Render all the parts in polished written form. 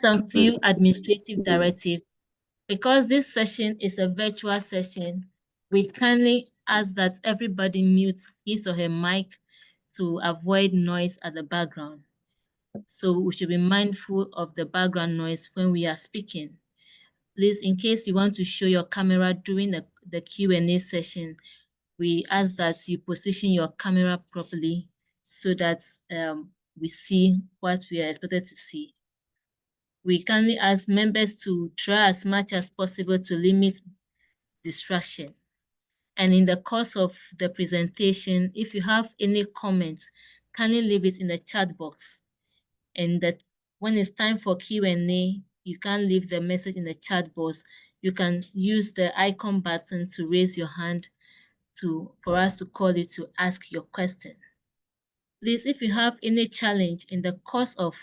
some few administrative directives. Because this session is a virtual session, we kindly ask that everybody mute his or her mic to avoid noise at the background. So we should be mindful of the background noise when we are speaking. Please, in case you want to show your camera during the Q&A session, we ask that you position your camera properly so that we see what we are expected to see. We kindly ask members to try as much as possible to limit distraction. And in the course of the presentation, if you have any comments, kindly leave it in the chat box. And that when it's time for Q&A, you can't leave the message in the chat box. You can use the icon button to raise your hand for us to call you to ask your question. Please, if you have any challenge in the course of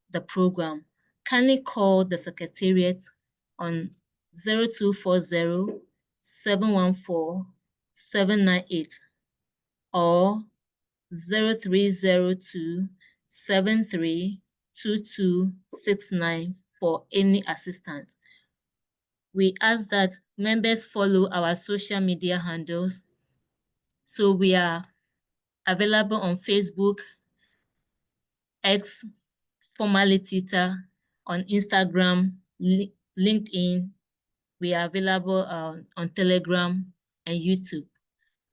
the program, kindly call the Secretariat on 0240 714 798 or 0302 732269 for any assistance. We ask that members follow our social media handles. So we are available on Facebook, X, formerly Twitter, on Instagram, LinkedIn. We are available on Telegram and YouTube.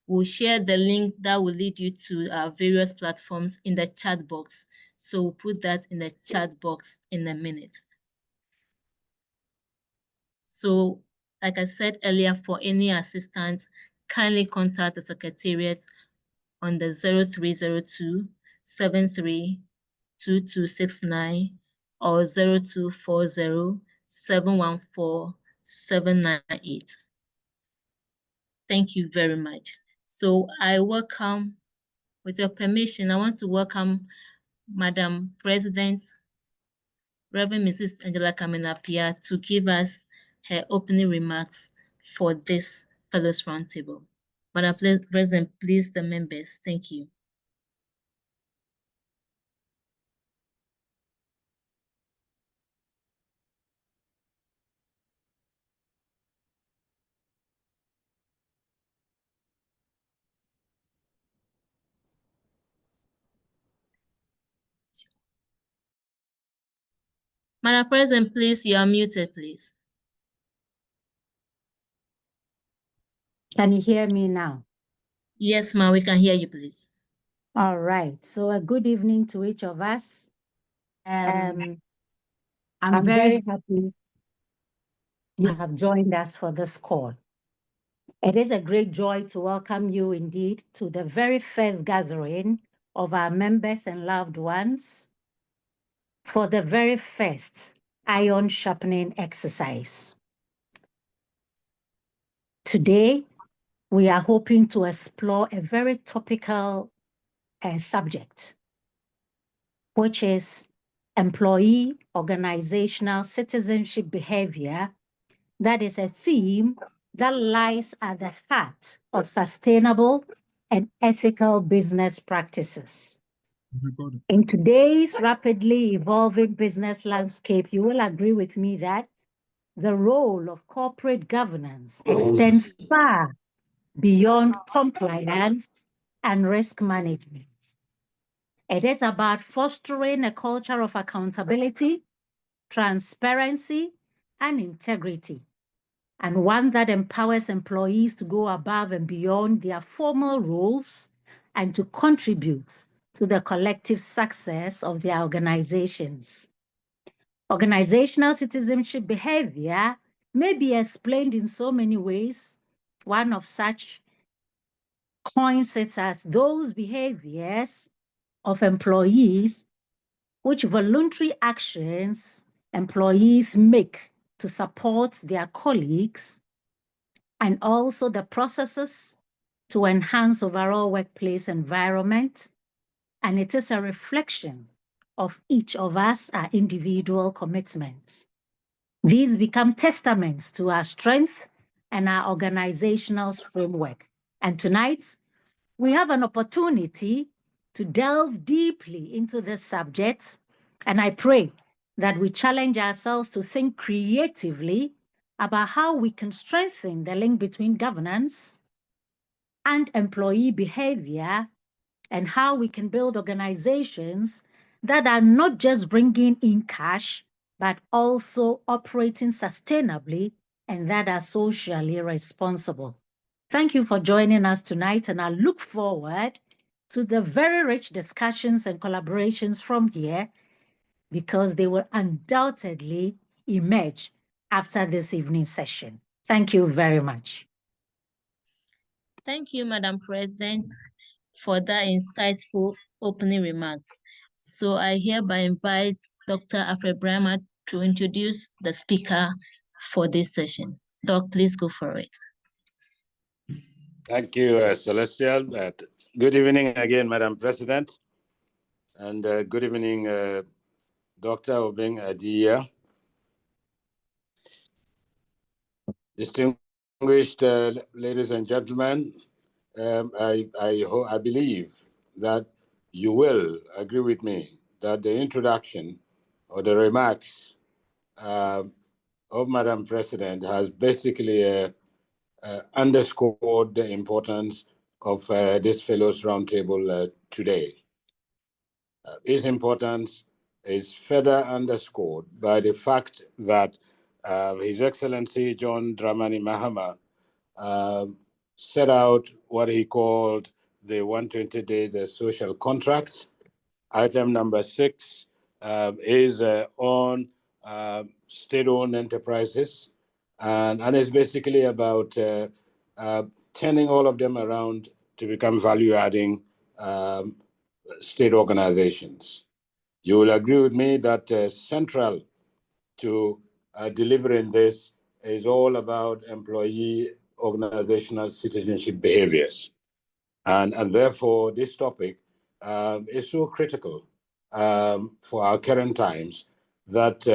We'll share the link that will lead you to our various platforms in the chat box. So we'll put that in the chat box in a minute. So, like I said earlier, for any assistance, kindly contact the Secretariat on the 0302 732269 or 0240 714 798. Thank you very much. So I welcome, with your permission, I want to welcome Madam President, Reverend Mrs. Angela Kamenapia, to give us her opening remarks for this Fellows Roundtable. Madam President, please, the members, thank you. Madam President, please, you are muted, please. Can you hear me now? Yes, ma'am, we can hear you, please. All right. So a good evening to each of us. I'm very happy you have joined us for this call. It is a great joy to welcome you indeed to the very first gathering of our members and loved ones for the very first iron sharpening exercise. Today, we are hoping to explore a very topical subject, which is employee organizational citizenship behavior. That is a theme that lies at the heart of sustainable and ethical business practices. In today's rapidly evolving business landscape, you will agree with me that the role of corporate governance extends far beyond compliance and risk management. It is about fostering a culture of accountability, transparency, and integrity, and one that empowers employees to go above and beyond their formal roles and to contribute to the collective success of their organizations. Organizational citizenship behavior may be explained in so many ways. One of such coins it as those behaviors of employees which voluntary actions employees make to support their colleagues, and also the processes to enhance overall workplace environment. And it is a reflection of each of us, our individual commitments. These become testaments to our strength and our organizational framework. And tonight, we have an opportunity to delve deeply into this subject, and I pray that we challenge ourselves to think creatively about how we can strengthen the link between governance and employee behavior, and how we can build organizations that are not just bringing in cash, but also operating sustainably and that are socially responsible. Thank you for joining us tonight, and I look forward to the very rich discussions and collaborations from here, because they will undoubtedly emerge after this evening's session. Thank you very much. Thank you, Madam President, for that insightful opening remarks. So I hereby invite Dr. Alfred Brahma to introduce the speaker for this session. Doc, please go for it. Thank you, Celestial. Good evening again, Madam President, and good evening, Dr. Obeng-Adia. Distinguished ladies and gentlemen, I believe that you will agree with me that the introduction or the remarks of Madam President has basically underscored the importance of this Fellows Roundtable today. Its importance is further underscored by the fact that His Excellency John Dramani Mahama set out what he called the 120 days social contract. Item number 6 is on state-owned enterprises, and it's basically about turning all of them around to become value-adding state organizations. You will agree with me that central to delivering this is all about employee organizational citizenship behaviors. And therefore, this topic is so critical for our current times that,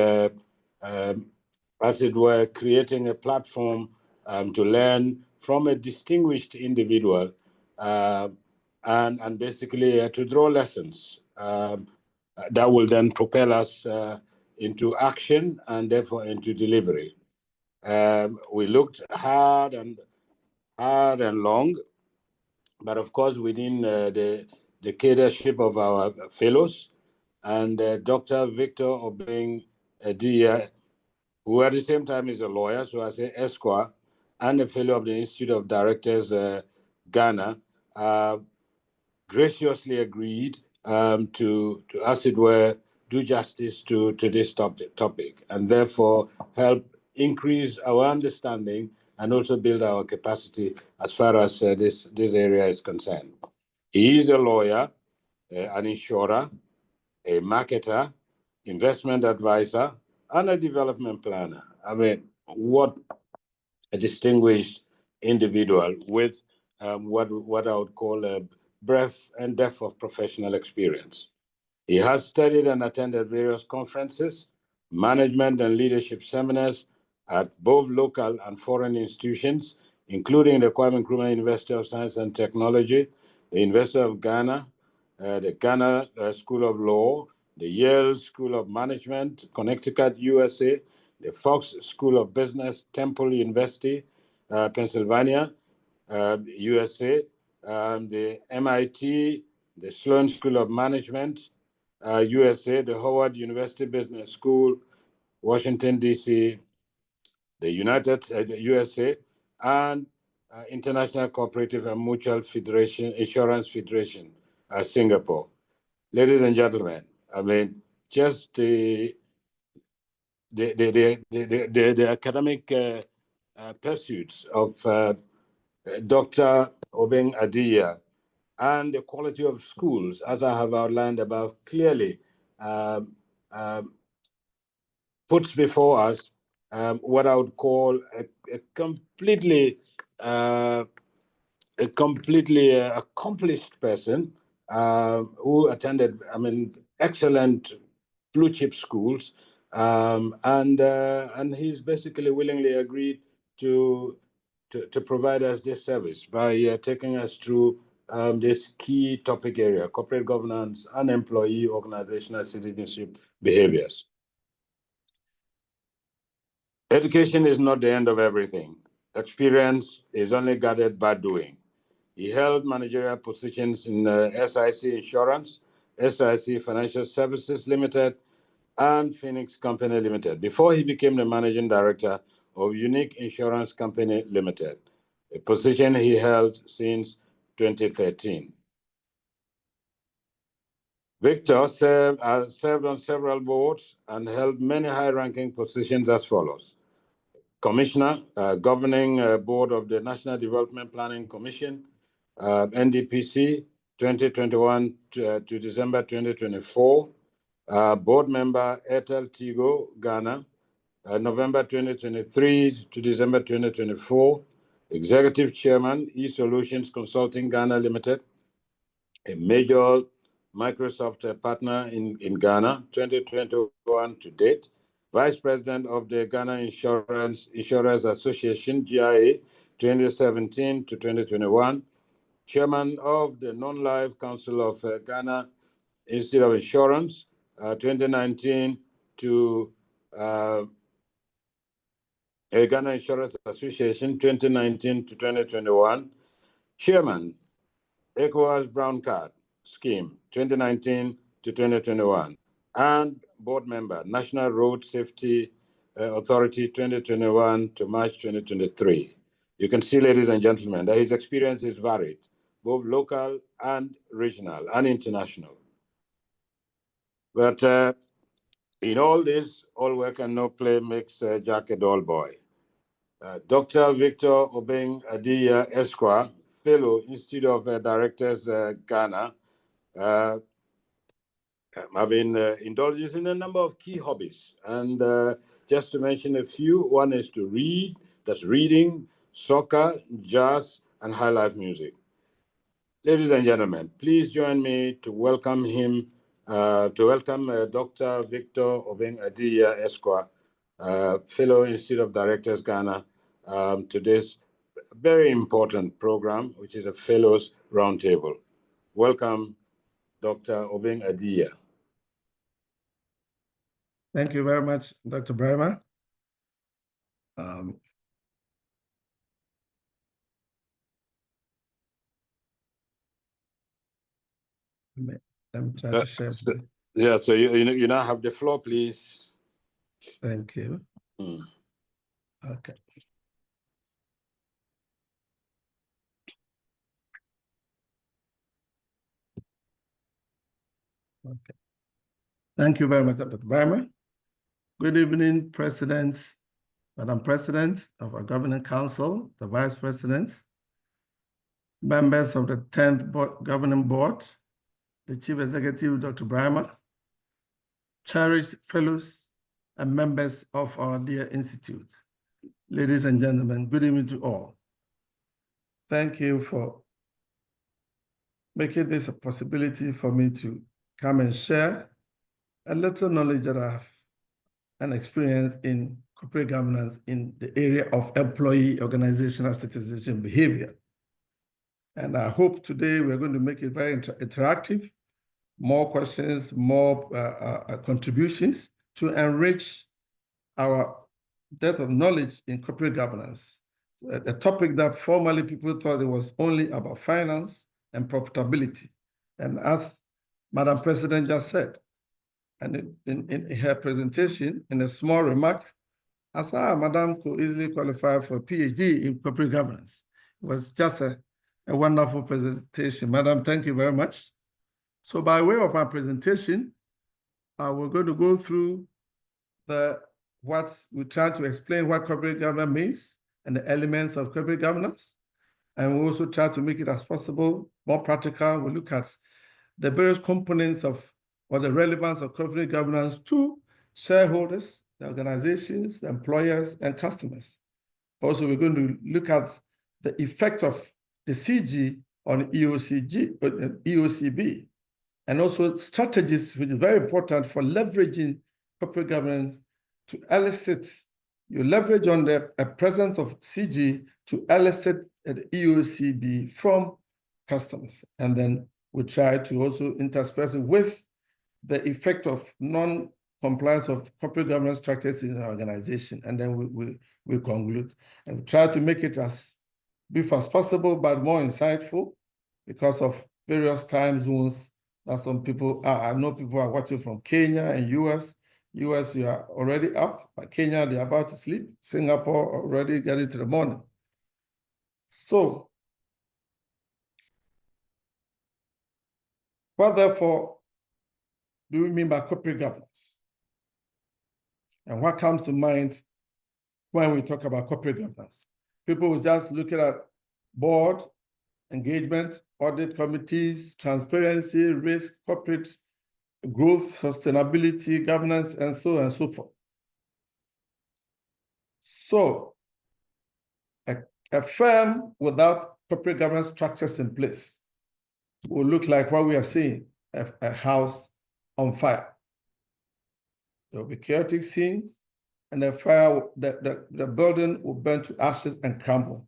as it were, creating a platform to learn from a distinguished individual and basically to draw lessons that will then propel us into action and therefore into delivery. We looked hard and long, but of course within the cadreship of our fellows, and Dr. Victor Obeng-Adia, who at the same time is a lawyer, so I say Esquire, and a fellow of the Institute of Directors, Ghana, graciously agreed to, as it were, do justice to this topic, and therefore help increase our understanding and also build our capacity as far as this area is concerned. He is a lawyer, an insurer, a marketer, investment advisor, and a development planner. I mean, what a distinguished individual with what I would call a breadth and depth of professional experience. He has studied and attended various conferences, management and leadership seminars at both local and foreign institutions, including the Kwame Nkrumah University of Science and Technology, the University of Ghana, the Ghana School of Law, the Yale School of Management, Connecticut, USA, the Fox School of Business, Temple University, Pennsylvania, USA, the MIT, the Sloan School of Management, USA, the Howard University Business School, Washington, D.C., the USA, and International Cooperative and Mutual Federation, Insurance Federation, Singapore. Ladies and gentlemen, I mean, just the academic pursuits of Dr. Obeng-Adia and the quality of schools, as I have outlined above, clearly puts before us what I would call a completely accomplished person who attended, I mean, excellent blue chip schools, and he's basically willingly agreed to provide us this service by taking us through this key topic area: corporate governance and employee organizational citizenship behaviors. Education is not the end of everything. Experience is only gathered by doing. He held managerial positions in SIC Insurance, SIC Financial Services Limited, and Phoenix Company Limited before he became the managing director of Unique Insurance Company Limited, a position he held since 2013. Victor served on several boards and held many high-ranking positions as follows: Commissioner, Governing Board of the National Development Planning Commission, NDPC, 2021 to December 2024, Board Member, Airtel-Tigo, Ghana, November 2023 to December 2024, Executive Chairman, eSolutions Consulting Ghana Limited, a major Microsoft partner in Ghana, 2021 to date, Vice President of the Ghana Insurers Association, GIA, 2017 to 2021, Chairman of the Non-Life Council of Ghana Institute of Insurance, 2019 to Ghana Insurance Association, 2019 to 2021, Chairman, ECOWAS Brown Card Scheme, 2019 to 2021, and Board Member, National Road Safety Authority, 2021 to March 2023. You can see, ladies and gentlemen, that his experience is varied, both local and regional and international. But in all this, all work and no play makes Jack a dull boy. Dr. Victor Obeng Adiya Esquire, Fellow, Institute of Directors, Ghana, have been indulged in a number of key hobbies. And just to mention a few, one is to read, that's reading, soccer, jazz, and high life music. Ladies and gentlemen, please join me to welcome him, Dr. Victor Obeng Adiya Esquire, Fellow, Institute of Directors, Ghana, to this very important program, which is a Fellows Roundtable. Welcome, Dr. Obeng Adiya. Thank you very much, Dr. Brahma. Let me try to share. So you now have the floor, please. Thank you. Okay. Okay. Thank you very much, Dr. Brahma. Good evening, President, Madam President of our Governing Council, the Vice President, members of the 10th Governing Board, the Chief Executive, Dr. Brahma, cherished fellows and members of our dear Institute. Ladies and gentlemen, good evening to all. Thank you for making this a possibility for me to come and share a little knowledge that I have and experience in corporate governance in the area of employee organizational statistician behavior. And I hope today we're going to make it very interactive, more questions, more contributions to enrich our depth of knowledge in corporate governance, a topic that formerly people thought it was only about finance and profitability. And as Madam President just said, and in her presentation, in a small remark, I said, Madam could easily qualify for a PhD in corporate governance. It was just a wonderful presentation. Madam, thank you very much. So by way of my presentation, we're going to go through what we try to explain what corporate governance means and the elements of corporate governance. And we also try to make it as possible, more practical. We look at the various components of or the relevance of corporate governance to shareholders, the organizations, the employers, and customers. Also, we're going to look at the effect of the CG on EOCB, and also strategies, which is very important for leveraging corporate governance to elicit, you leverage on the presence of CG to elicit the EOCB from customers. And then we try to also intersperse it with the effect of compliance of corporate governance structures in an organization, and then we conclude. And we try to make it as brief as possible, but more insightful because of various time zones that some people are. I know people are watching from Kenya and US. US, you are already up, but Kenya, they're about to sleep. Singapore, already getting to the morning. So, what therefore do we mean by corporate governance? And what comes to mind when we talk about corporate governance? People will just look at board, engagement, audit committees, transparency, risk, corporate growth, sustainability, governance, and so on and so forth. So, a firm without corporate governance structures in place will look like what we are seeing, a house on fire. There will be chaotic scenes, and the building will burn to ashes and crumble.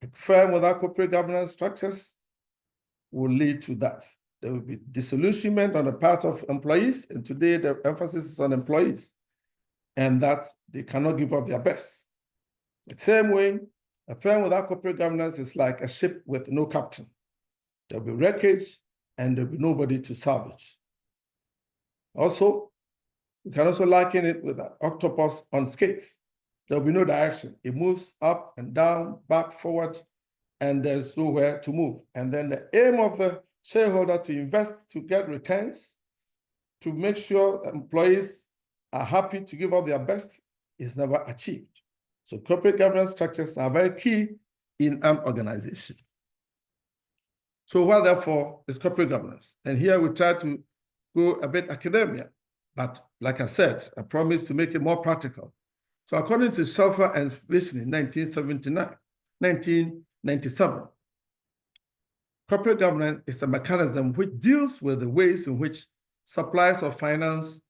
A firm without corporate governance structures will lead to that. There will be disillusionment on the part of employees, and today the emphasis is on employees, and that they cannot give up their best. The same way, a firm without corporate governance is like a ship with no captain. There'll be wreckage, and there'll be nobody to salvage. Also, we can also liken it with an octopus on skates. There'll be no direction. It moves up and down, back, forward, and there's nowhere to move. And then the aim of the shareholder to invest to get returns, to make sure employees are happy to give up their best, is never achieved. So corporate governance structures are very key in an organization. So what therefore is corporate governance? And here we try to go a bit academia, but like I said, I promise to make it more practical. So according to Shelfer and Vision in 1997, corporate governance is a mechanism which deals with the ways in which suppliers of finance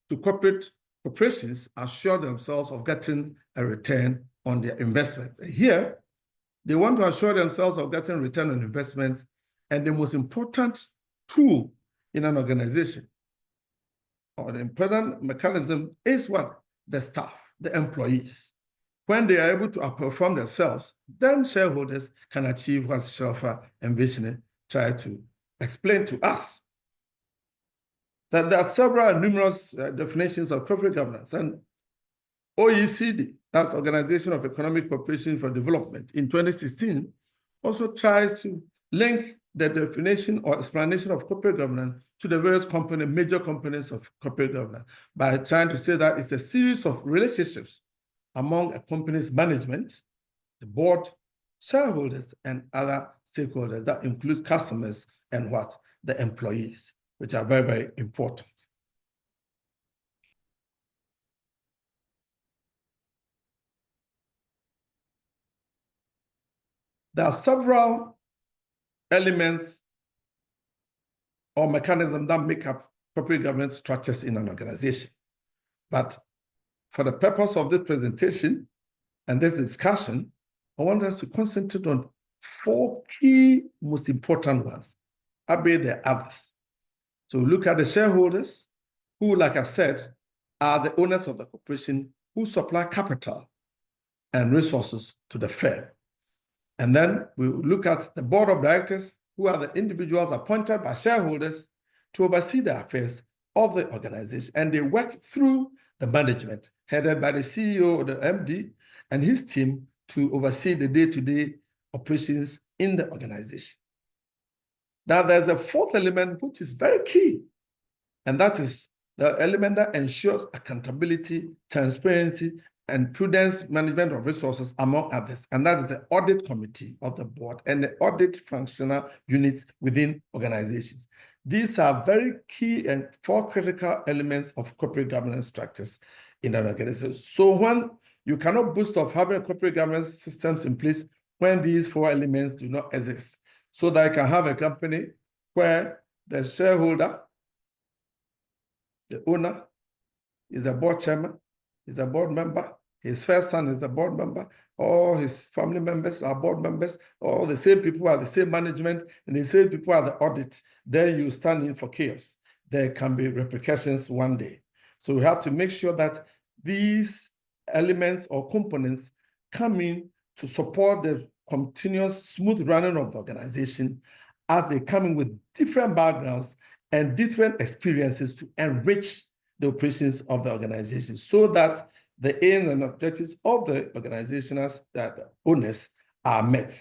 to corporations assure themselves of getting a return on their investments. And here, they want to assure themselves of getting return on investments, and the most important tool in an organization or the important mechanism is what? The staff, the employees. When they are able to outperform themselves, then shareholders can achieve what Shelfer and Vision try to explain to us. That there are several and numerous definitions of corporate governance, and OECD, that's Organization of Economic Cooperation for Development, in 2016, also tries to link the definition or explanation of corporate governance to the various major components of corporate governance by trying to say that it's a series of relationships among a company's management, the board, shareholders, and other stakeholders. That includes customers and what? The employees, which are very, very important. There are several elements or mechanisms that make up corporate governance structures in an organization. But for the purpose of this presentation and this discussion, I want us to concentrate on 4 key, most important ones. I bet there are others. So look at the shareholders, who, like I said, are the owners of the corporation who supply capital and resources to the firm. And then we look at the board of directors, who are the individuals appointed by shareholders to oversee the affairs of the organization. And they work through the management, headed by the CEO or the MD and his team to oversee the day-to-day operations in the organization. Now, there's a 4th element, which is very key, and that is the element that ensures accountability, transparency, and prudence management of resources, among others. And that is the audit committee of the board and the audit functional units within organizations. These are very key and 4 critical elements of corporate governance structures in an organization. So when you cannot boast of having corporate governance systems in place when these 4 elements do not exist. So that I can have a company where the shareholder, the owner, is a board chairman, is a board member, his first son is a board member, all his family members are board members, all the same people are the same management, and the same people are the audit. Then you stand in for chaos. There can be repercussions one day. So we have to make sure that these elements or components come in to support the continuous smooth running of the organization as they come in with different backgrounds and different experiences to enrich the operations of the organization so that the aims and objectives of the organizational owners are met.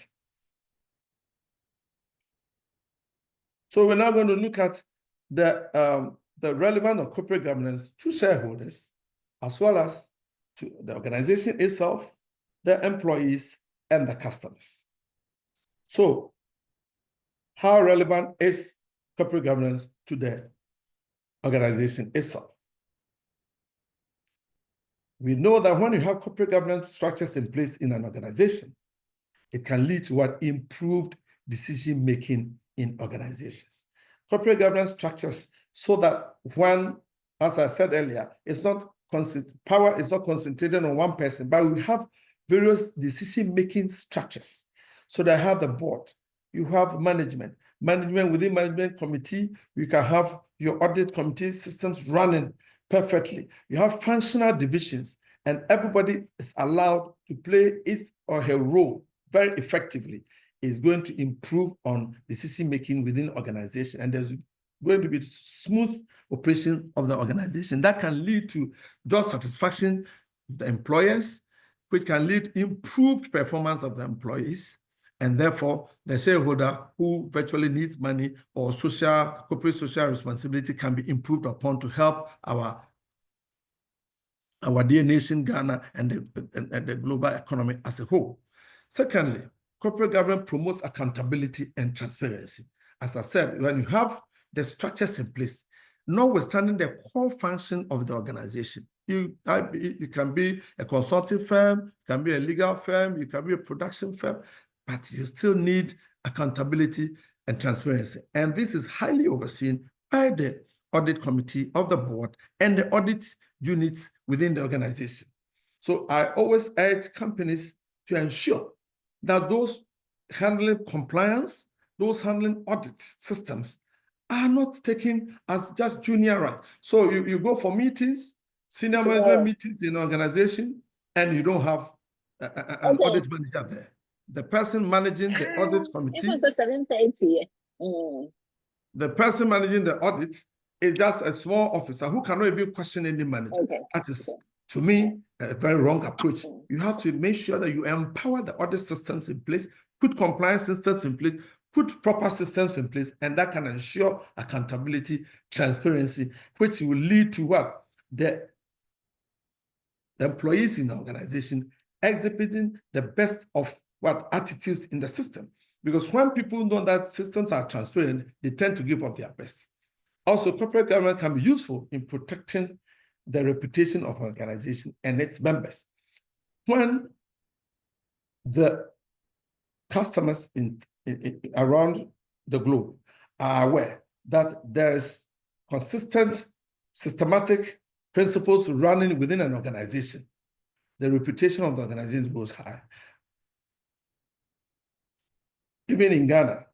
So we're now going to look at the relevance of corporate governance to shareholders, as well as to the organization itself, the employees, and the customers. So how relevant is corporate governance to the organization itself? We know that when you have corporate governance structures in place in an organization, it can lead to what improved decision-making in organizations. Corporate governance structures so that when, as I said earlier, power is not concentrated on one person, but we have various decision-making structures. So they have the board, you have management within management committee, you can have your audit committee systems running perfectly. You have functional divisions, and everybody is allowed to play his or her role very effectively. Is going to improve on decision-making within organization, and there's going to be smooth operation of the organization that can lead to job satisfaction of the employers, which can lead improved performance of the employees, and therefore the shareholder who virtually needs money or corporate social responsibility can be improved upon to help our dear nation, Ghana, and the global economy as a whole. Secondly, corporate governance promotes accountability and transparency. As I said, when you have the structures in place, notwithstanding the core function of the organization, you can be a consulting firm, you can be a legal firm, you can be a production firm, but you still need accountability and transparency. And this is highly overseen by the audit committee of the board and the audit units within the organization. So I always urge companies to ensure that those handling compliance, those handling audit systems are not taken as just junior rank. So you go for meetings, senior management meetings in an organization, and you don't have an audit manager there. The person managing the audit committee, it was 7:30. the person managing the audit is just a small officer who cannot even question any manager. That is, to me, a very wrong approach. You have to make sure that you empower the audit systems in place, put compliance systems in place, put proper systems in place, and that can ensure accountability, transparency, which will lead to what? The employees in the organization exhibiting the best of what attitudes in the system. Because when people know that systems are transparent, they tend to give up their best. Also, corporate governance can be useful in protecting the reputation of an organization and its members. When the customers around the globe are aware that there is consistent, systematic principles running within an organization, the reputation of the organization goes high. Even in Ghana,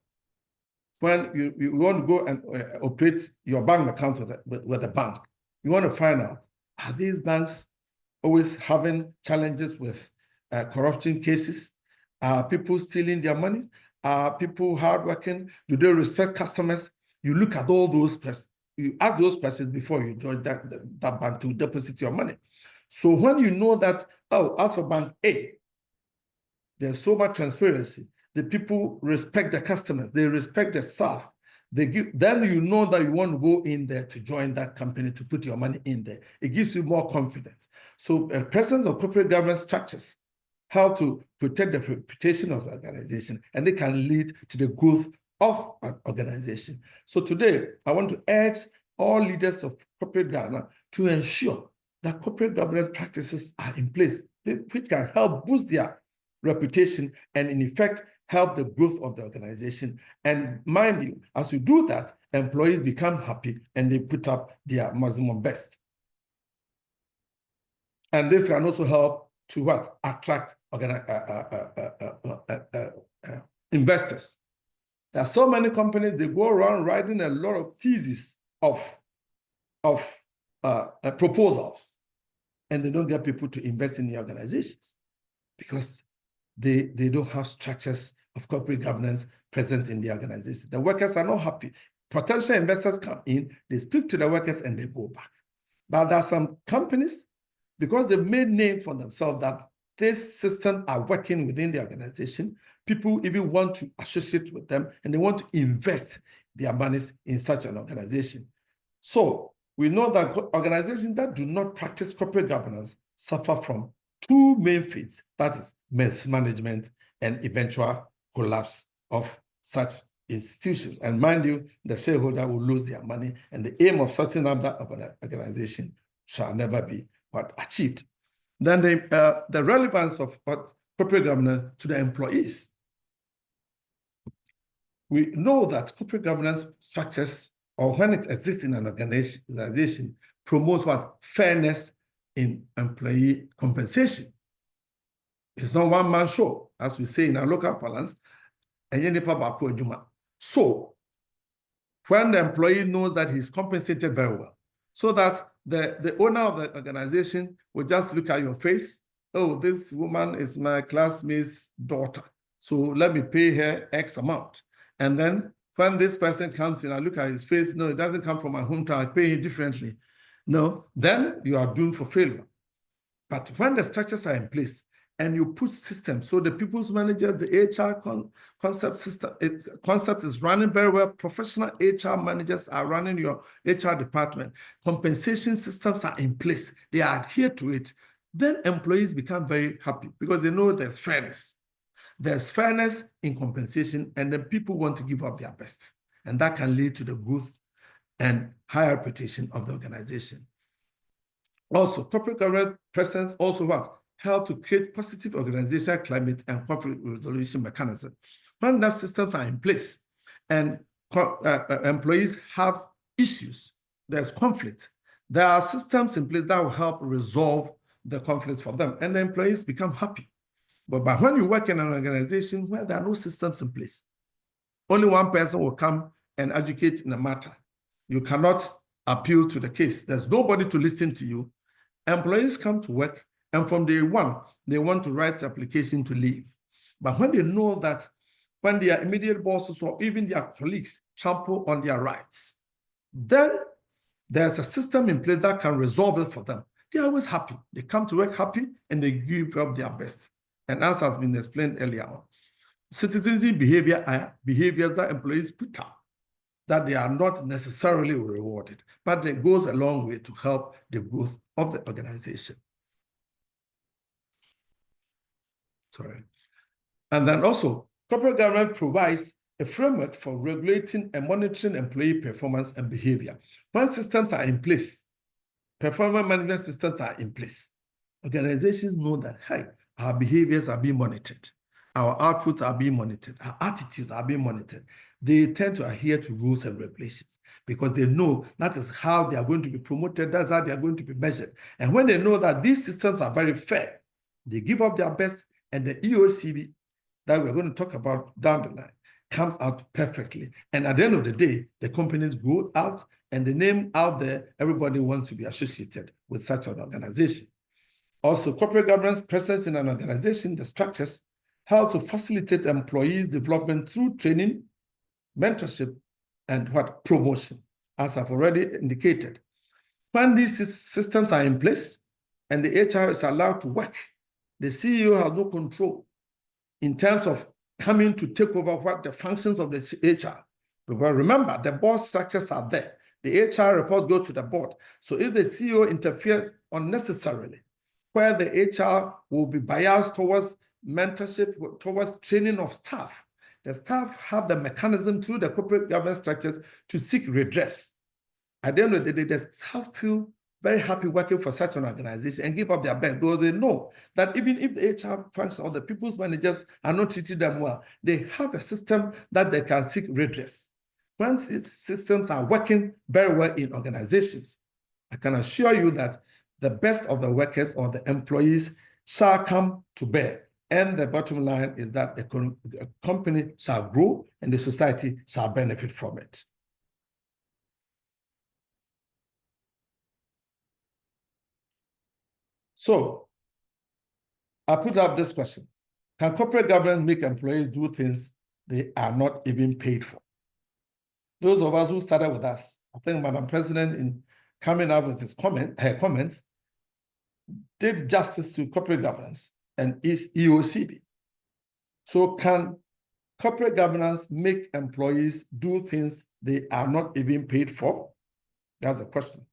when you want to go and operate your bank account with a bank, you want to find out, are these banks always having challenges with corruption cases? Are people stealing their money? Are people hardworking? Do they respect customers? You look at all those questions. You ask those questions before you join that bank to deposit your money. So when you know that, oh, as for Bank A, there's so much transparency, the people respect the customers, they respect the staff, then you know that you want to go in there to join that company, to put your money in there. It gives you more confidence. So the presence of corporate governance structures help to protect the reputation of the organization, and they can lead to the growth of an organization. So today, I want to urge all leaders of corporate Ghana to ensure that corporate governance practices are in place, which can help boost their reputation and, in effect, help the growth of the organization. And mind you, as you do that, employees become happy and they put up their maximum best. And this can also help to what? Attract investors. There are so many companies, they go around writing a lot of theses of proposals, and they don't get people to invest in the organizations because they don't have structures of corporate governance presence in the organization. The workers are not happy. Potential investors come in, they speak to the workers, and they go back. But there are some companies, because they've made name for themselves that these systems are working within the organization, people even want to associate with them, and they want to invest their monies in such an organization. So we know that organizations that do not practice corporate governance suffer from two main fates, that is mismanagement and eventual collapse of such institutions. And mind you, the shareholder will lose their money, and the aim of setting up that organization shall never be achieved. Then the relevance of corporate governance to the employees. We know that corporate governance structures, or when it exists in an organization, promotes what? Fairness in employee compensation. It's not one-man show, as we say in our local parlance. So when the employee knows that he's compensated very well, so that the owner of the organization will just look at your face, oh, this woman is my classmate's daughter, so let me pay her X amount. And then when this person comes in, I look at his face, no, it doesn't come from my hometown, I pay him differently. No, then you are doomed for failure. But when the structures are in place, and you put systems, so the people's managers, the HR concept is running very well. Professional HR managers are running your HR department. Compensation systems are in place. They adhere to it. Then employees become very happy because they know there's fairness. There's fairness in compensation, and then people want to give up their best. And that can lead to the growth and higher reputation of the organization. Also, corporate governance presence also what? Help to create positive organizational climate and conflict resolution mechanism. When those systems are in place and employees have issues, there's conflict, there are systems in place that will help resolve the conflicts for them, and the employees become happy. But when you work in an organization where there are no systems in place, only one person will come and educate in a matter. You cannot appeal to the case. There's nobody to listen to you. Employees come to work, and from day one, they want to write the application to leave. But when they know that when their immediate bosses or even their colleagues trample on their rights, then there's a system in place that can resolve it for them. They're always happy. They come to work happy, and they give up their best. And as has been explained earlier on, citizenship behavior are behaviors that employees put up that they are not necessarily rewarded, but it goes a long way to help the growth of the organization. Sorry. And then also, corporate governance provides a framework for regulating and monitoring employee performance and behavior. When systems are in place, performance management systems are in place, organizations know that, hey, our behaviors are being monitored, our outputs are being monitored, our attitudes are being monitored. They tend to adhere to rules and regulations because they know that is how they are going to be promoted, that's how they are going to be measured. And when they know that these systems are very fair, they give up their best, and the EOCB that we're going to talk about down the line comes out perfectly. And at the end of the day, the companies go out, and the name out there, everybody wants to be associated with such an organization. Also, corporate governance presence in an organization, the structures, help to facilitate employees' development through training, mentorship, and what? Promotion, as I've already indicated. When these systems are in place and the HR is allowed to work, the CEO has no control in terms of coming to take over what the functions of the HR. Because remember, the board structures are there. The HR reports go to the board. So if the CEO interferes unnecessarily, where the HR will be biased towards mentorship, towards training of staff, the staff have the mechanism through the corporate governance structures to seek redress. At the end of the day, the staff feel very happy working for such an organization and give up their best because they know that even if the HR function or the people's managers are not treating them well, they have a system that they can seek redress. Once these systems are working very well in organizations, I can assure you that the best of the workers or the employees shall come to bear. And the bottom line is that a company shall grow and the society shall benefit from it. So I put up this question. Can corporate governance make employees do things they are not even paid for? Those of us who started with us, I think Madam President, in coming up with her comments, did justice to corporate governance and is EOCB. So can corporate governance make employees do things they are not even paid for? That's the question.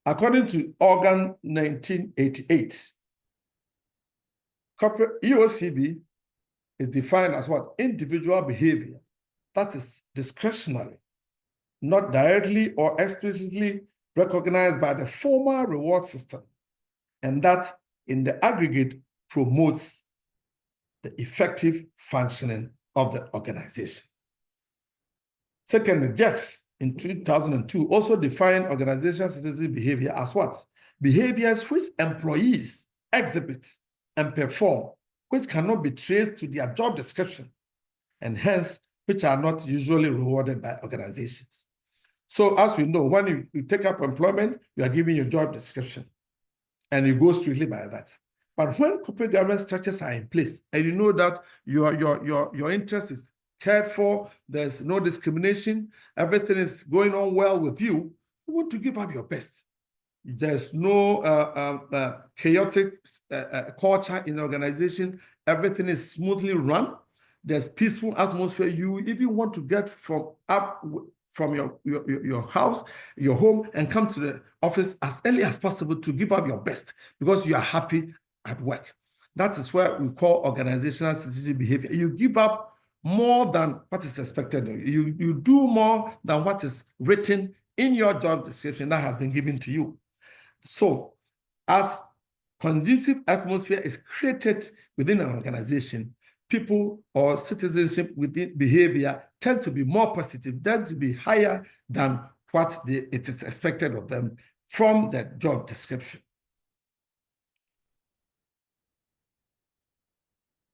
According to Organ 1988, corporate EOCB is defined as what? Individual behavior that is discretionary, not directly or explicitly recognized by the formal reward system, and that in the aggregate promotes the effective functioning of the organization. Second, the G-H in 2002 also defined organizational citizen behavior as what? Behaviors which employees exhibit and perform, which cannot be traced to their job description, and hence, which are not usually rewarded by organizations. So as we know, when you take up employment, you are given your job description, and you go strictly by that. But when corporate governance structures are in place, and you know that your interest is cared for, there's no discrimination, everything is going on well with you, you want to give up your best. There's no chaotic culture in the organization. Everything is smoothly run. There's peaceful atmosphere. You even want to get from your house, your home, and come to the office as early as possible to give up your best because you are happy at work. That is what we call organizational citizen behavior. You give up more than what is expected of you. You do more than what is written in your job description that has been given to you. So, as conducive atmosphere is created within an organization, people or citizenship within behavior tends to be more positive, tends to be higher than what it is expected of them from the job description.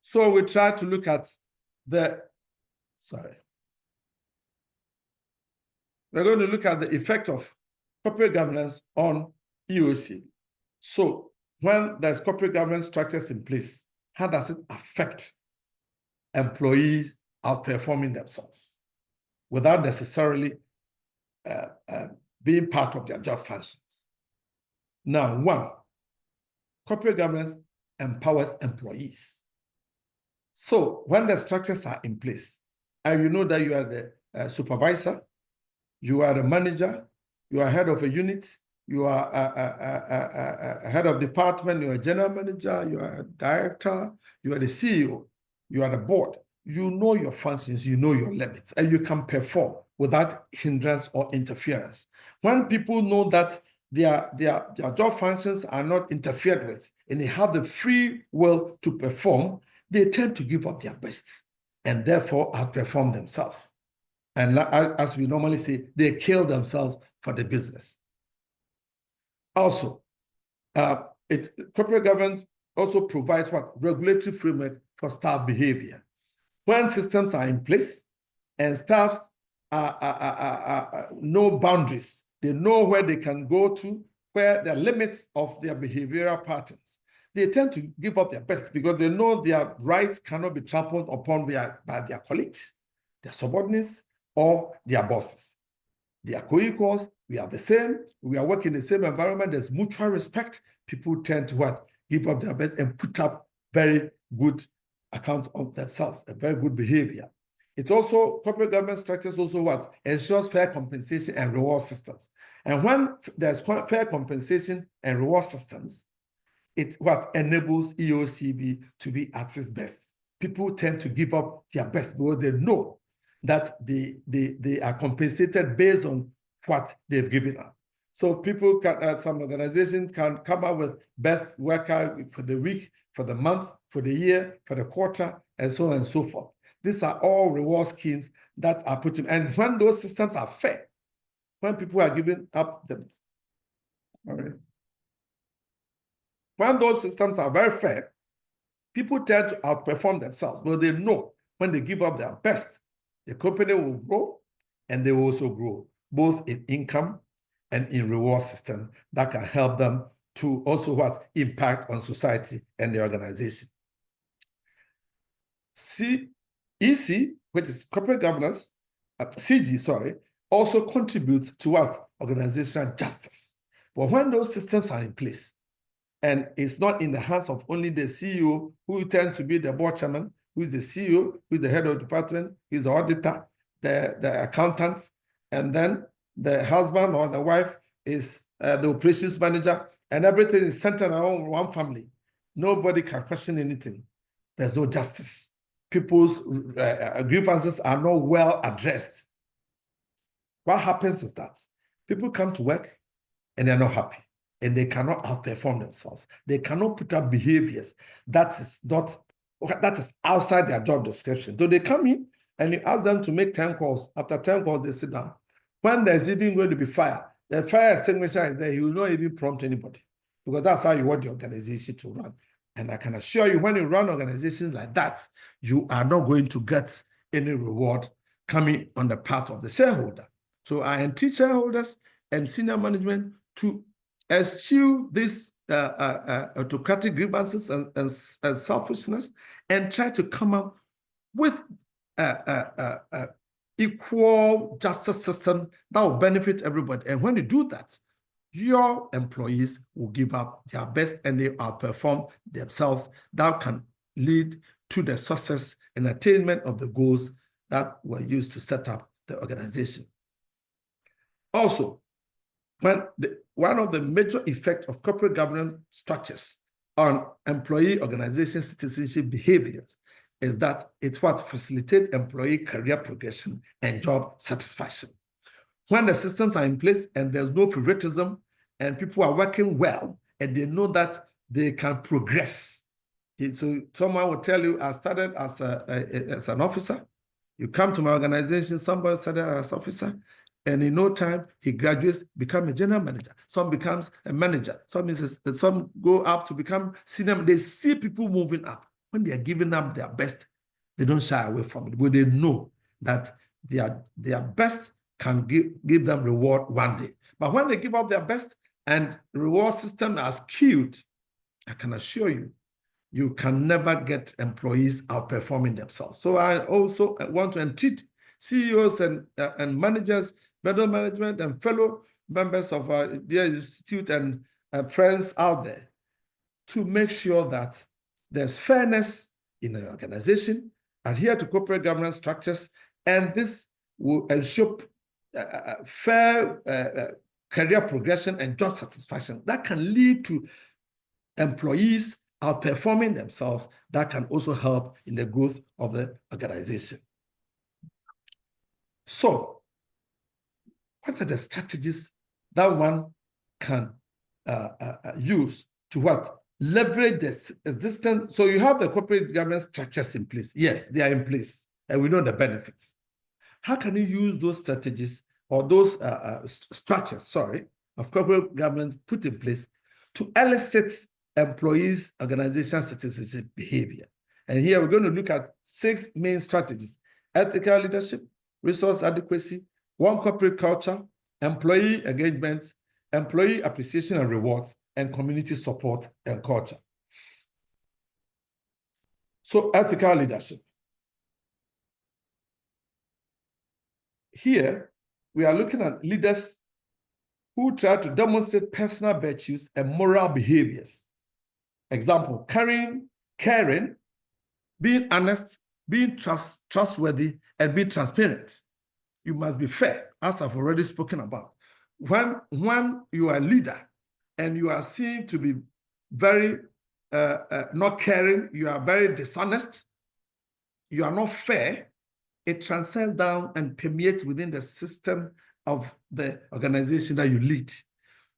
So we try to look at we're going to look at the effect of corporate governance on EOC. So when there's corporate governance structures in place, how does it affect employees outperforming themselves without necessarily being part of their job functions? Now, one, corporate governance empowers employees. So when the structures are in place, and you know that you are the supervisor, you are the manager, you are head of a unit, you are a head of department, you are a general manager, you are a director, you are the CEO, you are the board. You know your functions, you know your limits, and you can perform without hindrance or interference. When people know that their job functions are not interfered with, and they have the free will to perform, they tend to give up their best and therefore outperform themselves. And as we normally say, they kill themselves for the business. Also, corporate governance also provides what? Regulatory framework for staff behavior. When systems are in place and staffs know boundaries, they know where they can go to, where the limits of their behavioral patterns, they tend to give up their best because they know their rights cannot be trampled upon by their colleagues, their subordinates, or their bosses. They are co-equals, we are the same, we are working in the same environment, there's mutual respect. People tend to what? Give up their best and put up very good account of themselves, a very good behavior. It also, corporate governance structures also what? Ensures fair compensation and reward systems. And when there's fair compensation and reward systems, it what enables EOCB to be at its best. People tend to give up their best because they know that they are compensated based on what they've given up. So people can, some organizations can come up with best worker for the week, for the month, for the year, for the quarter, and so on and so forth. These are all reward schemes that are put in. And when those systems are fair, when people are giving up them, all right. When those systems are very fair, people tend to outperform themselves, but they know when they give up their best, the company will grow and they will also grow, both in income and in reward system that can help them to also impact on society and the organization. EC, which is corporate governance, CG, sorry, also contributes to organizational justice. But when those systems are in place, and it's not in the hands of only the CEO, who tends to be the board chairman, who is the CEO, who is the head of the department, who is the auditor, the accountant, and then the husband or the wife is the operations manager, and everything is centered around one family. Nobody can question anything. There's no justice. People's grievances are not well addressed. What happens is that people come to work and they're not happy, and they cannot outperform themselves. They cannot put up behaviors that is outside their job description. So they come in and you ask them to make 10 calls. After 10 calls, they sit down. When there's even going to be fire, the fire extinguisher is there. You will not even prompt anybody, because that's how you want the organization to run. And I can assure you, when you run organizations like that, you are not going to get any reward coming on the part of the shareholder. So I entreat shareholders and senior management to eschew these autocratic grievances and selfishness, and try to come up with equal justice system that will benefit everybody. And when you do that, your employees will give up their best and they outperform themselves. That can lead to the success and attainment of the goals that were used to set up the organization. Also, one of the major effects of corporate governance structures on employee organization citizenship behaviors is that it's what facilitates employee career progression and job satisfaction. When the systems are in place and there's no favoritism and people are working well and they know that they can progress. So someone will tell you, I started as an officer. You come to my organization, somebody started as an officer, and in no time, he graduates, become a general manager. Some becomes a manager. Some go up to become senior. They see people moving up. When they are giving up their best, they don't shy away from it. But they know that their best can give them reward one day. But when they give up their best and the reward system are skewed, I can assure you, you can never get employees outperforming themselves. So I also want to entreat CEOs and managers, middle management, and fellow members of their institute and friends out there to make sure that there's fairness in the organization, adhere to corporate governance structures, and this will ensure fair career progression and job satisfaction that can lead to employees outperforming themselves. That can also help in the growth of the organization. So, what are the strategies that one can use to leverage the existence? So you have the corporate governance structures in place. Yes, they are in place, and we know the benefits. How can you use those strategies or those structures, of corporate governance put in place to elicit employees' organizational citizenship behavior? And here we're going to look at 6 main strategies: ethical leadership, resource adequacy, one corporate culture, employee engagement, employee appreciation and rewards, and community support and culture. So ethical leadership. Here, we are looking at leaders who try to demonstrate personal virtues and moral behaviors. Example, caring, being honest, being trustworthy, and being transparent. You must be fair, as I've already spoken about. When you are a leader and you are seen to be very not caring, you are very dishonest, you are not fair, it transcends down and permeates within the system of the organization that you lead.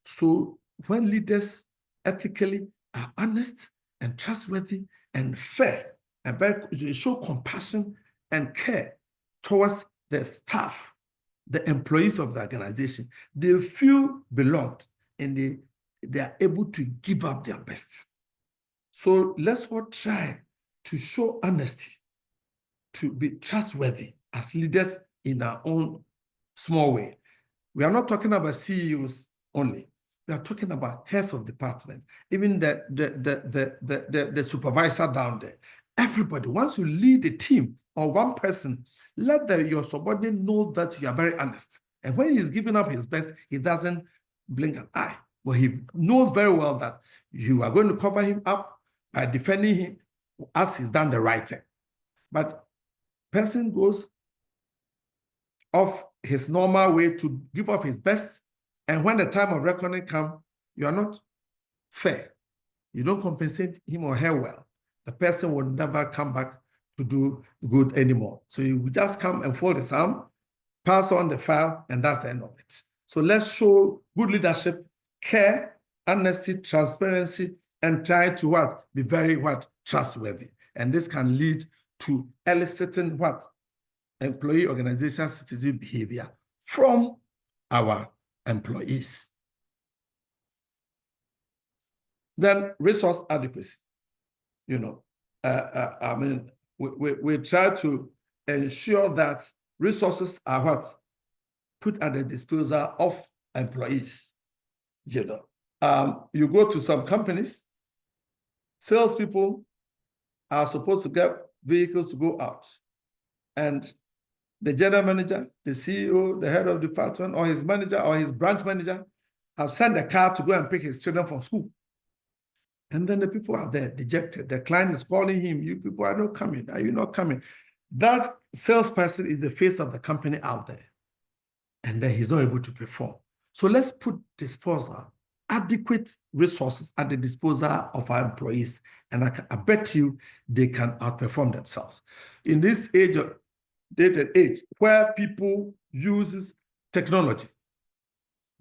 So when leaders ethically are honest and trustworthy and fair, and they show compassion and care towards the staff, the employees of the organization, they feel belonged and they are able to give up their best. So let's all try to show honesty, to be trustworthy as leaders in our own small way. We are not talking about CEOs only. We are talking about heads of department, even the supervisor down there. Everybody, once you lead a team or one person, let your subordinate know that you are very honest. And when he's giving up his best, he doesn't blink an eye. But he knows very well that you are going to cover him up by defending him as he's done the right thing. But person goes off his normal way to give up his best, and when the time of reckoning comes, you are not fair. You don't compensate him or her well. The person will never come back to do good anymore. So you just come and fold his arm, pass on the file, and that's the end of it. So let's show good leadership, care, honesty, transparency, and try to what? Be very what? Trustworthy. And this can lead to eliciting what? Employee organization citizen behavior from our employees. Then resource adequacy. You know, I mean, we try to ensure that resources are what? Put at the disposal of employees. You know, you go to some companies, salespeople are supposed to get vehicles to go out, and the general manager, the CEO, the head of department, or his manager or his branch manager have sent a car to go and pick his children from school. And then the people are there dejected. The client is calling him, you people are not coming. Are you not coming? That salesperson is the face of the company out there. And then he's not able to perform. So let's put adequate resources at the disposal of our employees. And I bet you they can outperform themselves. In this age of data age, where people use technology,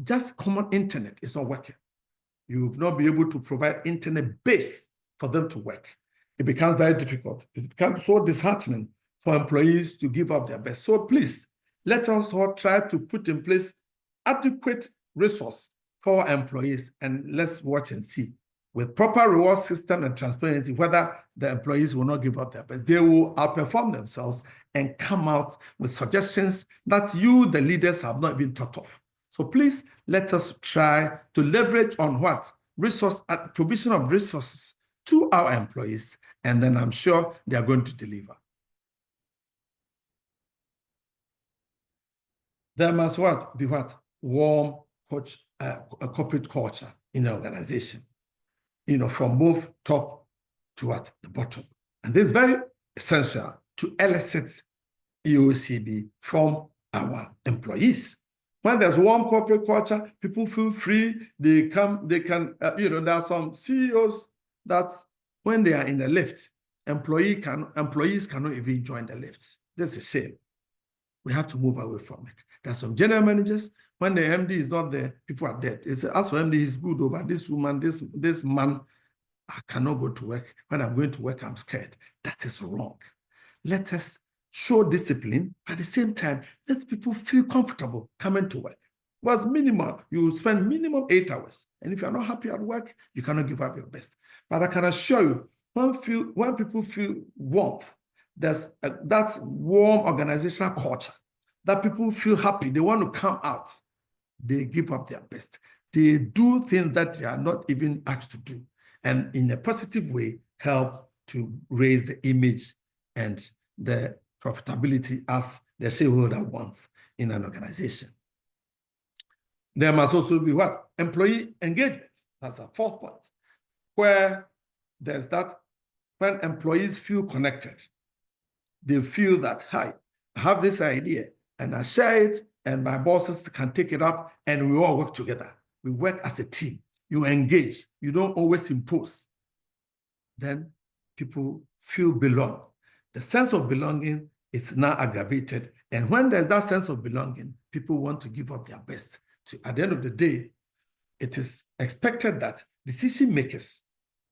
just common internet is not working. You will not be able to provide internet base for them to work. It becomes very difficult. It becomes so disheartening for employees to give up their best. So please, let us all try to put in place adequate resource for our employees, and let's watch and see with proper reward system and transparency whether the employees will not give up their best. They will outperform themselves and come out with suggestions that you, the leaders, have not even thought of. So please, let us try to leverage on what? Provision of resources to our employees, and then I'm sure they are going to deliver. There must what? Be what? Warm corporate culture in the organization, you know, from both top to what? The bottom. And this is very essential to elicit EOCB from our employees. When there's warm corporate culture, people feel free, they can, you know, there are some CEOs that when they are in the lift, employees cannot even join the lifts. That's a shame. We have to move away from it. There are some general managers, when the MD is not there, people are dead. It's as for MD, he's good, but this woman, this man, I cannot go to work. When I'm going to work, I'm scared. That is wrong. Let us show discipline. At the same time, let people feel comfortable coming to work. What's minimal? You spend minimum 8 hours. And if you're not happy at work, you cannot give up your best. But I can assure you, when people feel warmth, that's warm organizational culture, that people feel happy, they want to come out, they give up their best. They do things that they are not even asked to do, and in a positive way, help to raise the image and the profitability as the shareholder wants in an organization. There must also be what? Employee engagement. That's the fourth point, where there's that when employees feel connected, they feel that, hi, I have this idea and I share it and my bosses can take it up and we all work together. We work as a team. You engage. You don't always impose. Then people feel belong. The sense of belonging is now aggravated. And when there's that sense of belonging, people want to give up their best. So at the end of the day, it is expected that decision makers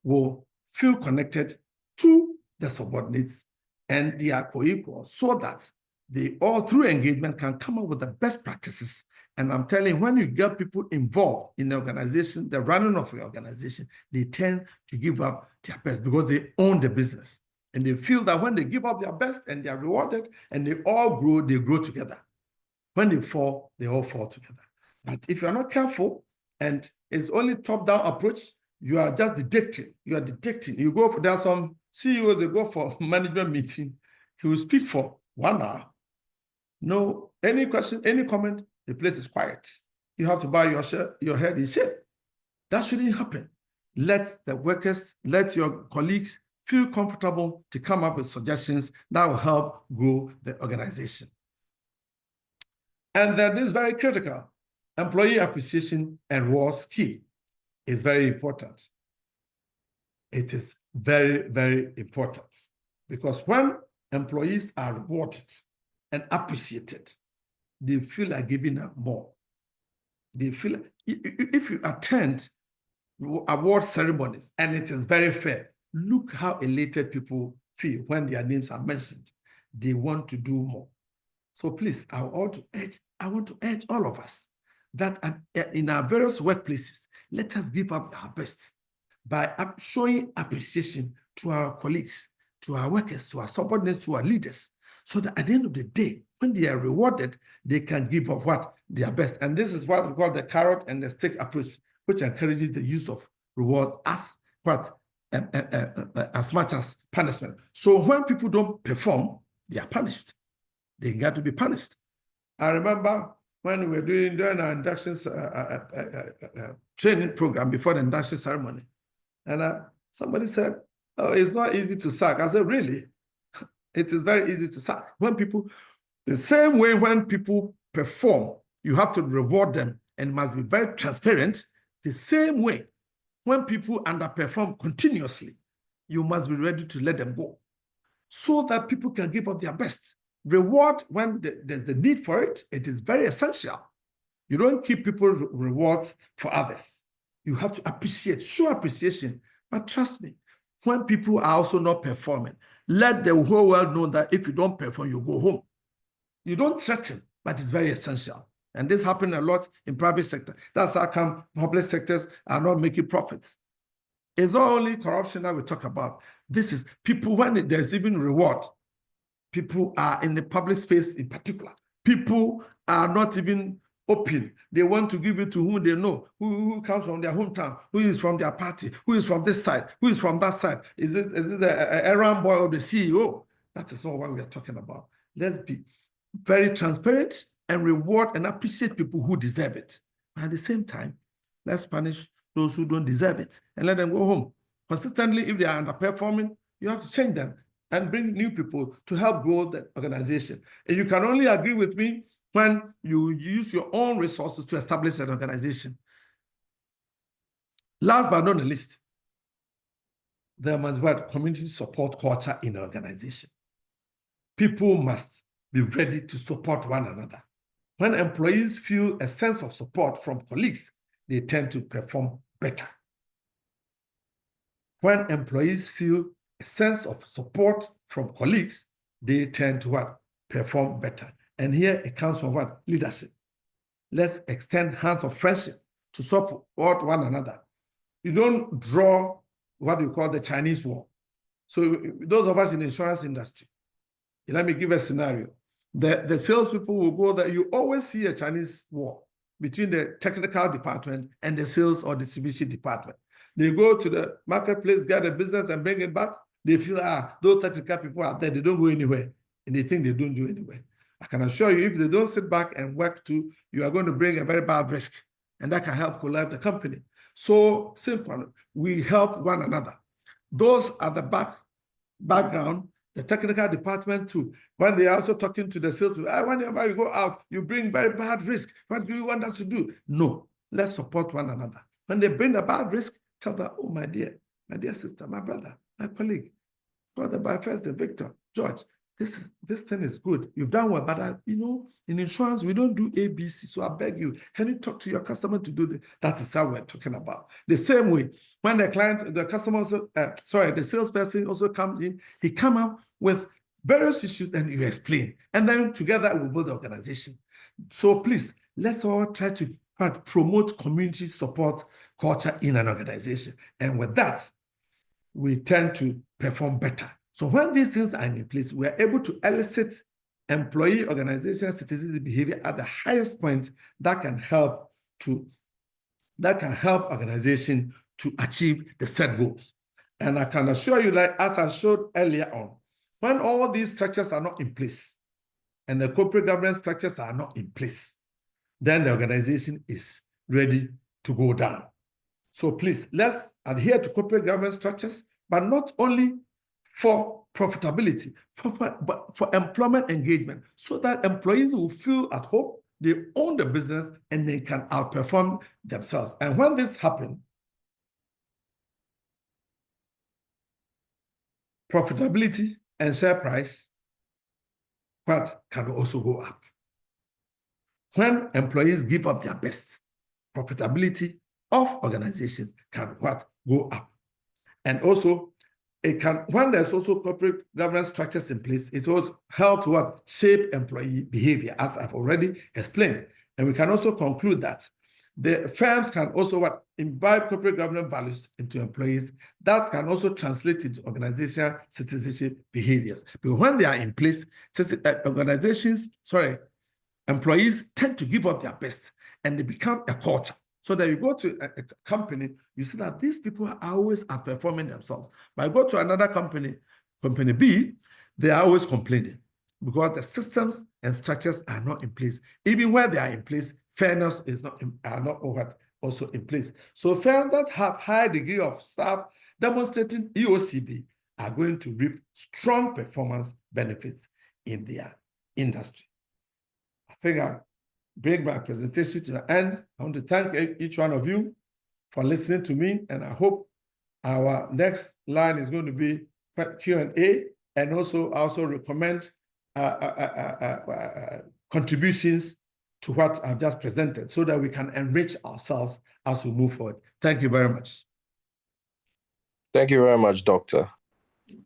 will feel connected to the subordinates and their co-equals so that they all, through engagement, can come up with the best practices. And I'm telling you, when you get people involved in the organization, the running of the organization, they tend to give up their best because they own the business. And they feel that when they give up their best and they are rewarded and they all grow, they grow together. When they fall, they all fall together. But if you're not careful and it's only top-down approach, you are just dictating. You are dictating. You go for, there are some CEOs, they go for management meeting. He will speak for 1 hour. No, any question, any comment, the place is quiet. You have to bow your head in shame. That shouldn't happen. Let the workers, let your colleagues feel comfortable to come up with suggestions that will help grow the organization. And then this is very critical. Employee appreciation and reward scheme is very important. It is very, very important because when employees are rewarded and appreciated, they feel like giving up more. They feel like, if you attend award ceremonies and it is very fair, look how elated people feel when their names are mentioned. They want to do more. So please, I want to urge all of us that in our various workplaces, let us give up our best by showing appreciation to our colleagues, to our workers, to our subordinates, to our leaders, so that at the end of the day, when they are rewarded, they can give up what their best. And this is what we call the carrot and the stick approach, which encourages the use of reward as much as punishment. So when people don't perform, they are punished. They got to be punished. I remember when we were during our induction training program before the induction ceremony, and somebody said, "Oh, it's not easy to sack." I said, "Really? It is very easy to sack. When people, the same way when people perform, you have to reward them and must be very transparent. The same way when people underperform continuously, you must be ready to let them go so that people can give up their best. Reward when there's the need for it, it is very essential. You don't keep people rewards for others. You have to appreciate, show appreciation. But trust me, when people are also not performing, let the whole world know that if you don't perform, you go home. You don't threaten, but it's very essential. And this happens a lot in private sector. That's how come public sectors are not making profits. It's not only corruption that we talk about. This is people, when there's even reward, people are in the public space in particular. People are not even open. They want to give it to whom they know, who comes from their hometown, who is from their party, who is from this side, who is from that side. Is it the errand boy or the CEO? That is not what we are talking about. Let's be very transparent and reward and appreciate people who deserve it. At the same time, let's punish those who don't deserve it and let them go home. Consistently, if they are underperforming, you have to change them and bring new people to help grow the organization. And you can only agree with me when you use your own resources to establish an organization. Last but not the least, there must be a community support culture in the organization. People must be ready to support one another. When employees feel a sense of support from colleagues, they tend to perform better. When employees feel a sense of support from colleagues, they tend to what? Perform better. And here it comes from what? Leadership. Let's extend hands of friendship to support one another. You don't draw what we call the Chinese wall. So those of us in the insurance industry, let me give a scenario. The salespeople will go there. You always see a Chinese wall between the technical department and the sales or distribution department. They go to the marketplace, get a business and bring it back. They feel, those technical people are there. They don't go anywhere. And they think they don't do anywhere. I can assure you, if they don't sit back and work too, you are going to bring a very bad risk. And that can help collapse the company. So simple, we help one another. Those are the background, the technical department too. When they are also talking to the salespeople, whenever you go out, you bring very bad risk. What do you want us to do? No, let's support one another. When they bring a bad risk, tell them, oh, my dear sister, my brother, my colleague, brother by first, the Victor, George, this thing is good. You've done well, but in insurance, we don't do ABC. So I beg you, can you talk to your customer to do this? That is how we're talking about. The same way, when the salesperson also comes in, he comes out with various issues and you explain. And then together we build the organization. So please, let's all try to promote community support culture in an organization. And with that, we tend to perform better. So when these things are in place, we are able to elicit employee, organization, citizen behavior at the highest point that can help that can help organization to achieve the set goals. And I can assure you that, as I showed earlier on, when all these structures are not in place and the corporate governance structures are not in place, then the organization is ready to go down. So please, let's adhere to corporate governance structures, but not only for profitability, but for employment engagement, so that employees will feel at home, they own the business, and they can outperform themselves. And when this happens, profitability and share price can also go up. When employees give up their best, profitability of organizations can go up. And also, it can, when there's also corporate governance structures in place, it also helps to shape employee behavior, as I've already explained. And we can also conclude that the firms can also imbibe corporate governance values into employees. That can also translate into organizational citizenship behaviors. But when they are in place, employees tend to give up their best, and they become a culture. So that you go to a company, you see that these people are always outperforming themselves. But I go to another company, company B, they are always complaining because the systems and structures are not in place. Even where they are in place, fairness are not also in place. So firms that have high degree of staff demonstrating EOCB are going to reap strong performance benefits in their industry. I think I bring my presentation to the end. I want to thank each one of you for listening to me, and I hope our next line is going to be Q&A, and also I also recommend contributions to what I've just presented so that we can enrich ourselves as we move forward. Thank you very much. Thank you very much, Doctor.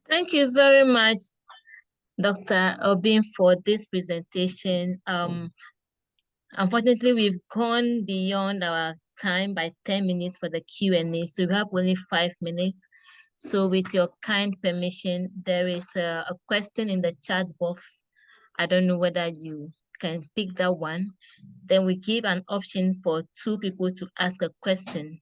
Thank you very much, Dr. Obin, for this presentation. Unfortunately, we've gone beyond our time by 10 minutes for the Q&A, so we have only 5 minutes. So with your kind permission, there is a question in the chat box. I don't know whether you can pick that one. Then we give an option for 2 people to ask a question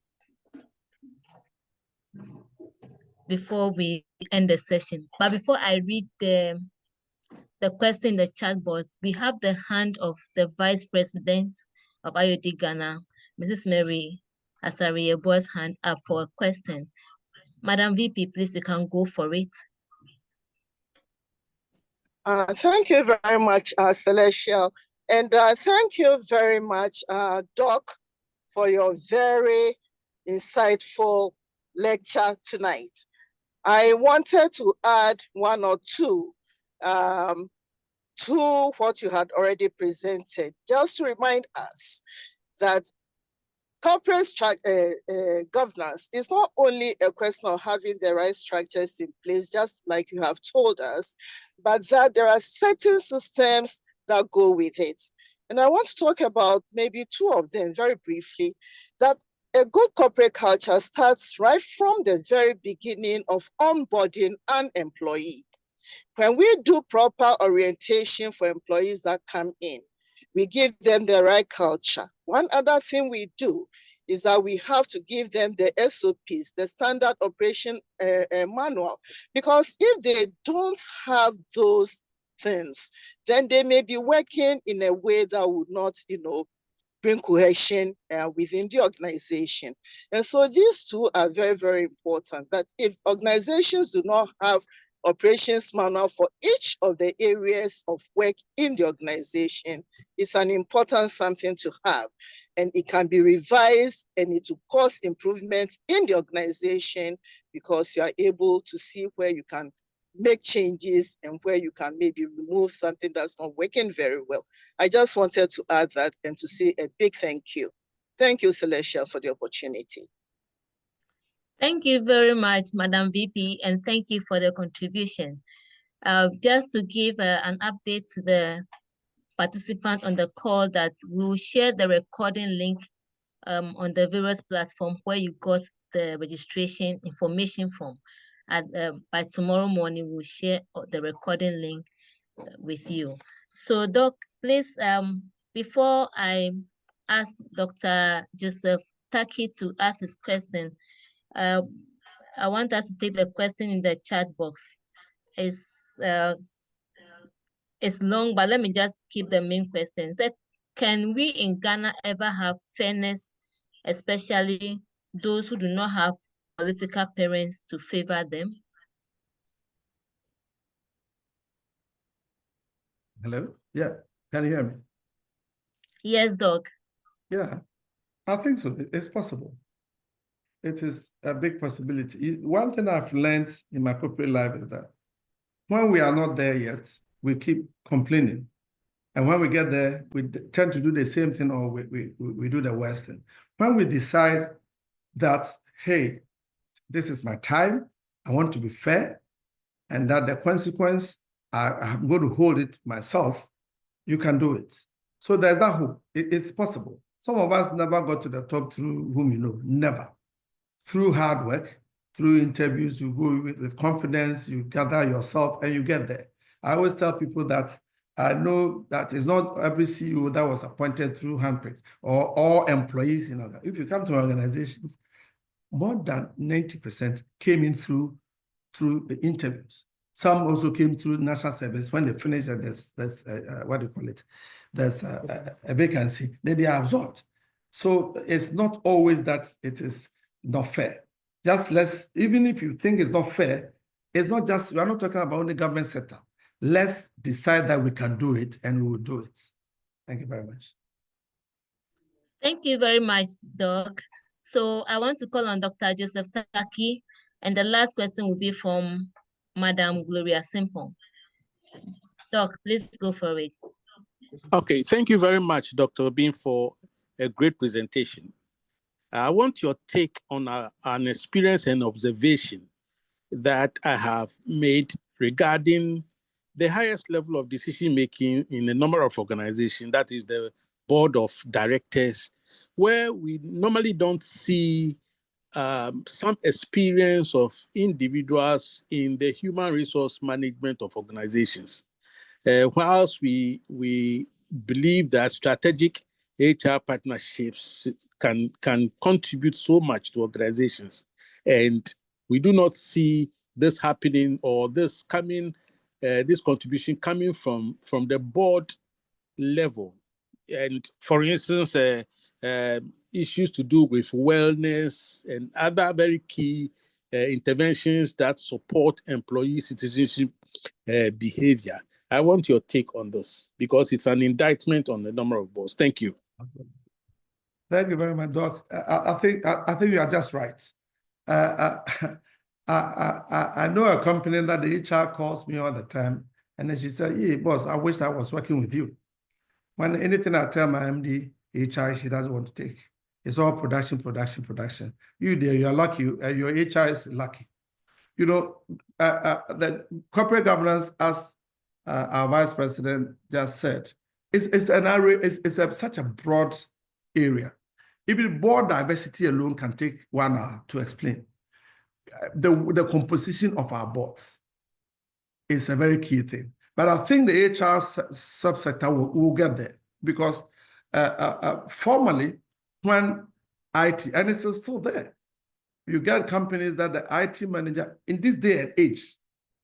before we end the session. But before I read the question in the chat box, we have the hand of the Vice President of IoD Ghana, Mrs. Mary Asariebo's hand up for a question. Madam VP, please, you can go for it. Thank you very much, Celestial. And thank you very much, Doc, for your very insightful lecture tonight. I wanted to add 1 or 2 to what you had already presented, just to remind us that corporate governance is not only a question of having the right structures in place, just like you have told us, but that there are certain systems that go with it. And I want to talk about maybe 2 of them very briefly, that a good corporate culture starts right from the very beginning of onboarding an employee. When we do proper orientation for employees that come in, we give them the right culture. One other thing we do is that we have to give them the SOPs, the standard operation manual, because if they don't have those things, then they may be working in a way that would not, bring cohesion within the organization. And so these 2 are very, very important, that if organizations do not have operations manual for each of the areas of work in the organization, it's an important something to have. And it can be revised, and it will cause improvements in the organization because you are able to see where you can make changes and where you can maybe remove something that's not working very well. I just wanted to add that and to say a big thank you. Thank you, Celestia, for the opportunity. Thank you very much, Madam VP, and thank you for the contribution. Just to give an update to the participants on the call, that we will share the recording link on the various platforms where you got the registration information from. And by tomorrow morning, we'll share the recording link with you. So, Doc, please, before I ask Dr. Joseph Taki to ask his question. I want us to take the question in the chat box. It's long, but let me just keep the main question. It said, can we in Ghana ever have fairness, especially those who do not have political parents to favor them? Hello? Yeah, can you hear me? Yes, Doc. Yeah, I think so. It's possible. It is a big possibility. One thing I've learned in my corporate life is that when we are not there yet, we keep complaining. And when we get there, we tend to do the same thing, or we do the worst thing. When we decide that, hey, this is my time, I want to be fair, and that the consequence, I'm going to hold it myself, you can do it. So there's that hope. It's possible. Some of us never got to the top through whom you know, never. Through hard work, through interviews, you go with confidence, you gather yourself, and you get there. I always tell people that I know that it's not every CEO that was appointed through handpick or all employees. If you come to organizations, more than 90% came in through the interviews. Some also came through national service. When they finish, there's what do you call it? There's a vacancy, then they are absorbed. So it's not always that it is not fair. Even if you think it's not fair, it's not just, we're not talking about only government sector. Let's decide that we can do it, and we will do it. Thank you very much. Thank you very much, Doc. So I want to call on Dr. Joseph Taki, and the last question will be from Madam Gloria Simple. Doc, please go for it. Okay, thank you very much, Dr. Bean, for a great presentation. I want your take on an experience and observation that I have made regarding the highest level of decision-making in a number of organizations, that is the board of directors, where we normally don't see some experience of individuals in the human resource management of organizations. Whilst we believe that strategic HR partnerships can contribute so much to organizations, and we do not see this happening or this contribution coming from the board level. And for instance, issues to do with wellness and other very key interventions that support employee citizenship behavior. I want your take on this because it's an indictment on the number of boards. Thank you. Thank you very much, Doc. I think you are just right. I know a company that the HR calls me all the time, and then she said, "Yeah, boss, I wish I was working with you." When anything I tell my MD, HR, she doesn't want to take. It's all production. You there, you are lucky. Your HR is lucky. The corporate governance, as our vice president just said, it's an area. It's such a broad area. Even board diversity alone can take 1 hour to explain. The composition of our boards is a very key thing. But I think the HR subsector will get there because formally, when IT, and it's still there, you get companies that the IT manager, in this day and age,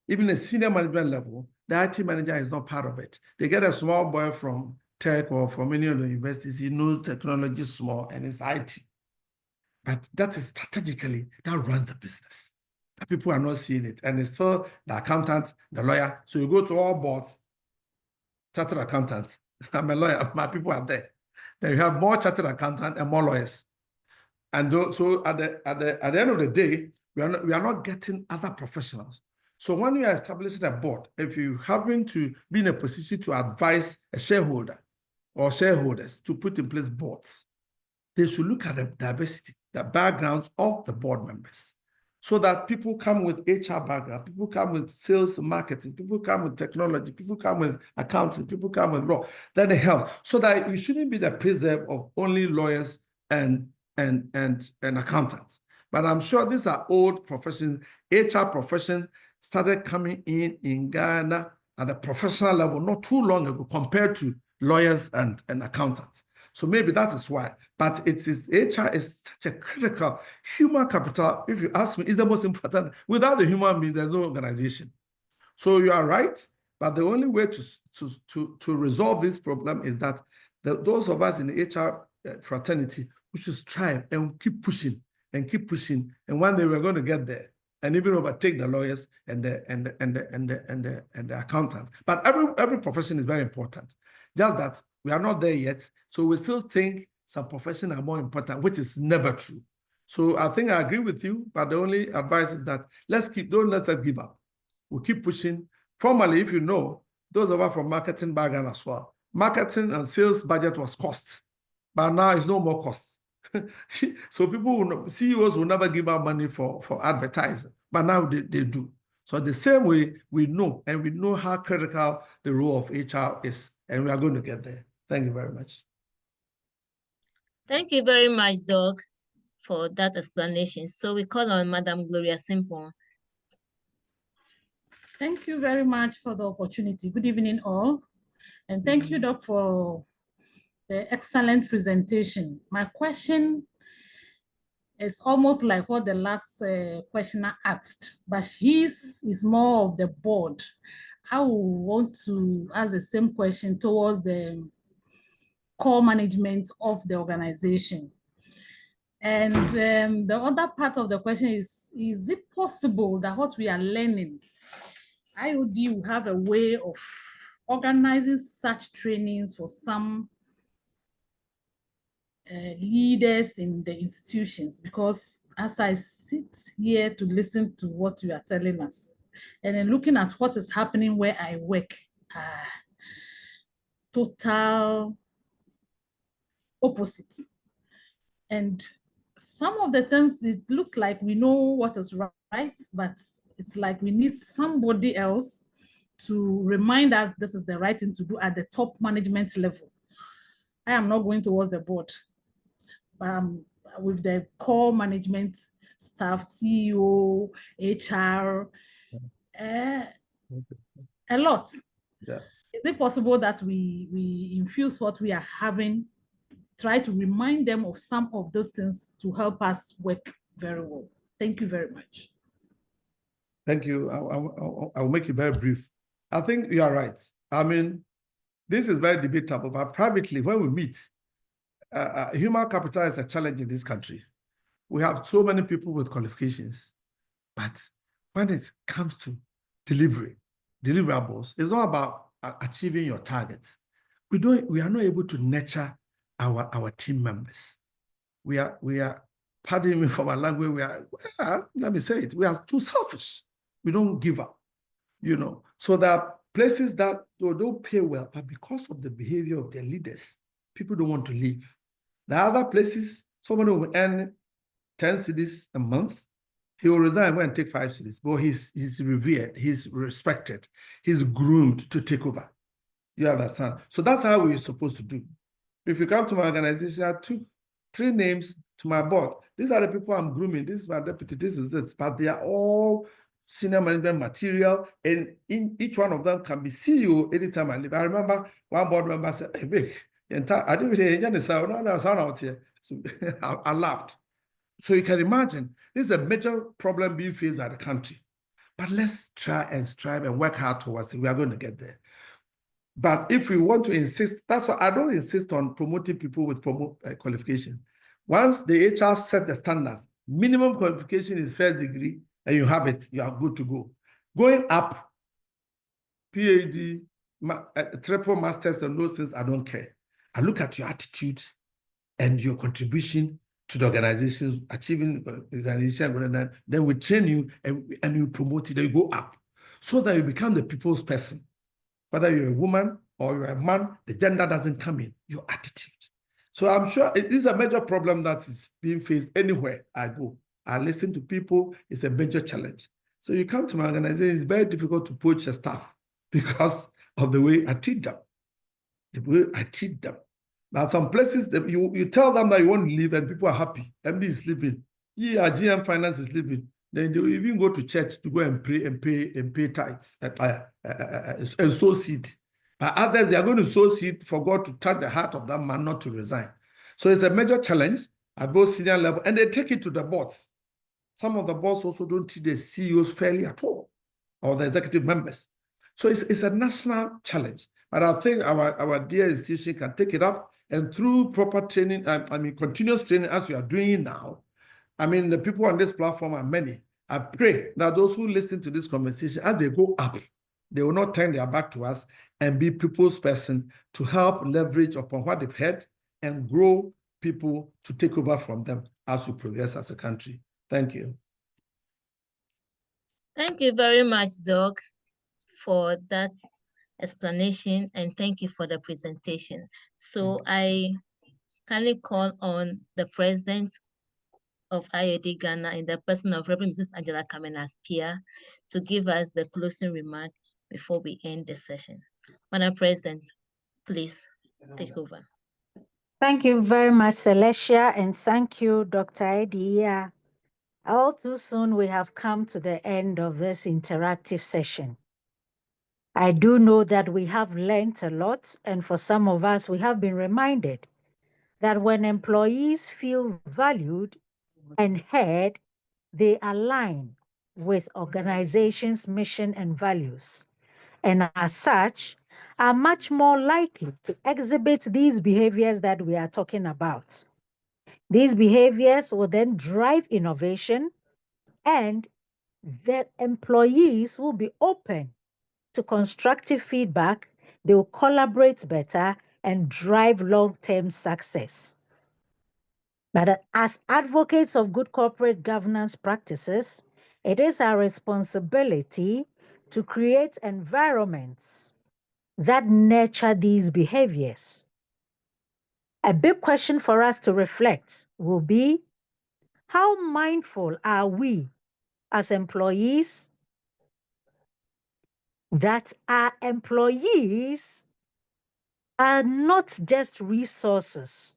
even a senior management level, the IT manager is not part of it. They get a small boy from tech or from any of the universities, he knows technology small and it's IT. But that is strategically, that runs the business. The people are not seeing it. And it's still the accountant, the lawyer. So you go to all boards, chartered accountants. I'm a lawyer, my people are there. Then you have more chartered accountants and more lawyers. And so at the end of the day, we are not getting other professionals. So when you are establishing a board, if you happen to be in a position to advise a shareholder or shareholders to put in place boards, they should look at the diversity, the backgrounds of the board members, so that people come with HR background, people come with sales and marketing, people come with technology, people come with accounting, people come with law. Then they help, so that we shouldn't be the preserve of only lawyers and accountants. But I'm sure these are old professions. HR profession started coming in Ghana at a professional level not too long ago compared to lawyers and accountants. So maybe that is why. But HR is such a critical human capital. If you ask me, is the most important. Without the human being, there's no organization. So you are right, but the only way to resolve this problem is that those of us in the HR fraternity, we should strive and keep pushing and keep pushing. And one day we're going to get there and even overtake the lawyers and the accountants. But every profession is very important. Just that we are not there yet. So we still think some professions are more important, which is never true. So I think I agree with you, but the only advice is that don't let us give up. We'll keep pushing. Formerly, if you know, those of us from marketing background as well, marketing and sales budget was costs, but now it's no more costs. So CEOs will never give out money for advertising, but now they do. So the same way we know, and we know how critical the role of HR is, and we are going to get there. Thank you very much. Thank you very much, Doug, for that explanation. So we call on Madam Gloria Simpon. Thank you very much for the opportunity. Good evening, all. And thank you, Doc, for the excellent presentation. My question is almost like what the last questioner asked, but his is more of the board. I want to ask the same question towards the core management of the organization. And the other part of the question is it possible that what we are learning, IoD will have a way of organizing such trainings for some leaders in the institutions? Because as I sit here to listen to what you are telling us, and then looking at what is happening where I work, total opposite. And some of the things, it looks like we know what is right, but it's like we need somebody else to remind us this is the right thing to do at the top management level. I am not going towards the board. With the core management staff, CEO, HR, a lot. Yeah. Is it possible that we infuse what we are having, try to remind them of some of those things to help us work very well? Thank you very much. Thank you. I'll make it very brief. I think you are right. I mean, this is very debatable, but privately, when we meet, human capital is a challenge in this country. We have so many people with qualifications, but when it comes to deliverables, it's not about achieving your targets. We are not able to nurture our team members. We are, pardon me for my language, let me say it, we are too selfish. We don't give up, So there are places that don't pay well, but because of the behavior of their leaders, people don't want to leave. The other places, somebody will earn 10 cedis a month, he will resign and go and take 5 cedis, but he's revered, he's respected, he's groomed to take over. You understand? So that's how we're supposed to do. If you come to my organization, I took 3 names to my board. These are the people I'm grooming. This is my deputy, this is it. But they are all senior management material, and in each one of them can be CEO anytime I leave. I remember one board member said, "Hey, Vic, I laughed." So you can imagine, this is a major problem being faced by the country. But let's try and strive and work hard towards it. We are going to get there. But if we want to insist, that's why I don't insist on promoting people with qualifications. Once the HR set the standards, minimum qualification is first degree, and you have it, you are good to go. Going up, PhD, triple masters, and those things, I don't care. I look at your attitude and your contribution to the organizations, achieving the organization, then we train you and you promote it, then you go up, so that you become the people's person. Whether you're a woman or you're a man, the gender doesn't come in, your attitude. So I'm sure it is a major problem that is being faced anywhere I go. I listen to people, it's a major challenge. So you come to my organization, it's very difficult to poach a staff because of the way I treat them. The way I treat them. Now, some places, you tell them that you want to leave and people are happy. MD is leaving. Yeah, GM Finance is leaving. Then they will even go to church to go and pray and pay tithes and sow seed. But others, they are going to sow seed for God to touch the heart of that man not to resign. So it's a major challenge at both senior level, and they take it to the boards. Some of the boards also don't treat the CEOs fairly at all, or the executive members. So it's a national challenge. But I think our dear institution can take it up, and through proper training, continuous training as we are doing now. The people on this platform are many. I pray that those who listen to this conversation, as they go up, they will not turn their back to us and be people's person to help leverage upon what they've heard and grow people to take over from them as we progress as a country. Thank you. Thank you very much, Doc, for that explanation, and thank you for the presentation. So I kindly call on the President of IoD Ghana in the person of Reverend Mrs. Angela Kamena-Appiah to give us the closing remark before we end the session. Madam President, please take over. Thank you very much, Celestia, and thank you, Dr. IoD-Gh. All too soon, we have come to the end of this interactive session. I do know that we have learned a lot, and for some of us, we have been reminded that when employees feel valued and heard, they align with organizations' mission and values, and as such, are much more likely to exhibit these behaviors that we are talking about. These behaviors will then drive innovation, and the employees will be open to constructive feedback, they will collaborate better and drive long-term success. But as advocates of good corporate governance practices, it is our responsibility to create environments that nurture these behaviors. A big question for us to reflect will be, how mindful are we as employees that our employees are not just resources,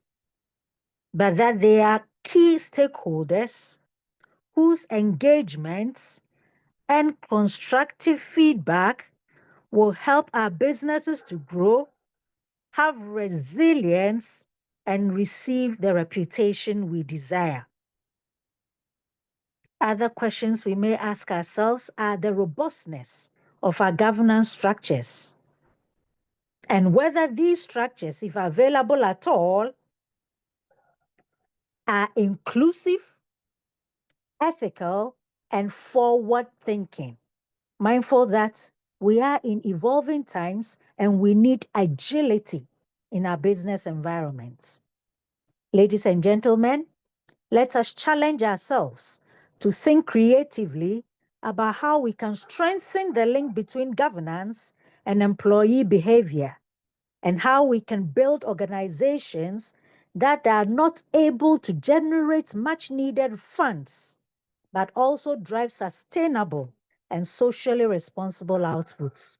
but that they are key stakeholders whose engagements and constructive feedback will help our businesses to grow, have resilience, and receive the reputation we desire. Other questions we may ask ourselves are the robustness of our governance structures, and whether these structures, if available at all, are inclusive, ethical, and forward-thinking. Mindful that we are in evolving times and we need agility in our business environments. Ladies and gentlemen, let us challenge ourselves to think creatively about how we can strengthen the link between governance and employee behavior, and how we can build organizations that are not able to generate much needed funds, but also drive sustainable and socially responsible outputs.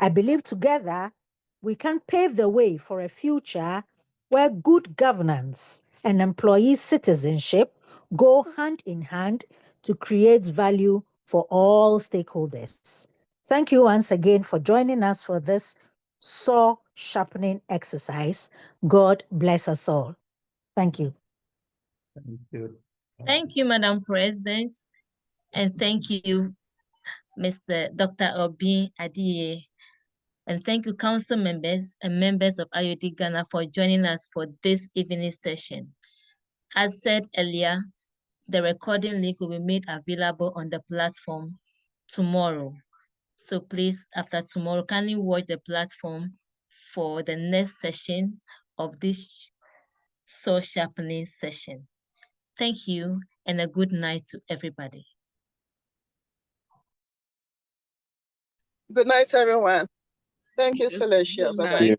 I believe together we can pave the way for a future where good governance and employee citizenship go hand in hand to create value for all stakeholders. Thank you once again for joining us for this saw sharpening exercise. God bless us all. Thank you. Thank you. Thank you, Madam President, and thank you, Mr. Dr. Obin-Adie. And thank you, council members and members of IoD Ghana for joining us for this evening session. As said earlier, the recording link will be made available on the platform tomorrow. So please, after tomorrow, kindly watch the platform for the next session of this soul sharpening session. Thank you, and a good night to everybody. Good night, everyone. Thank you, Celestia. Bye-bye.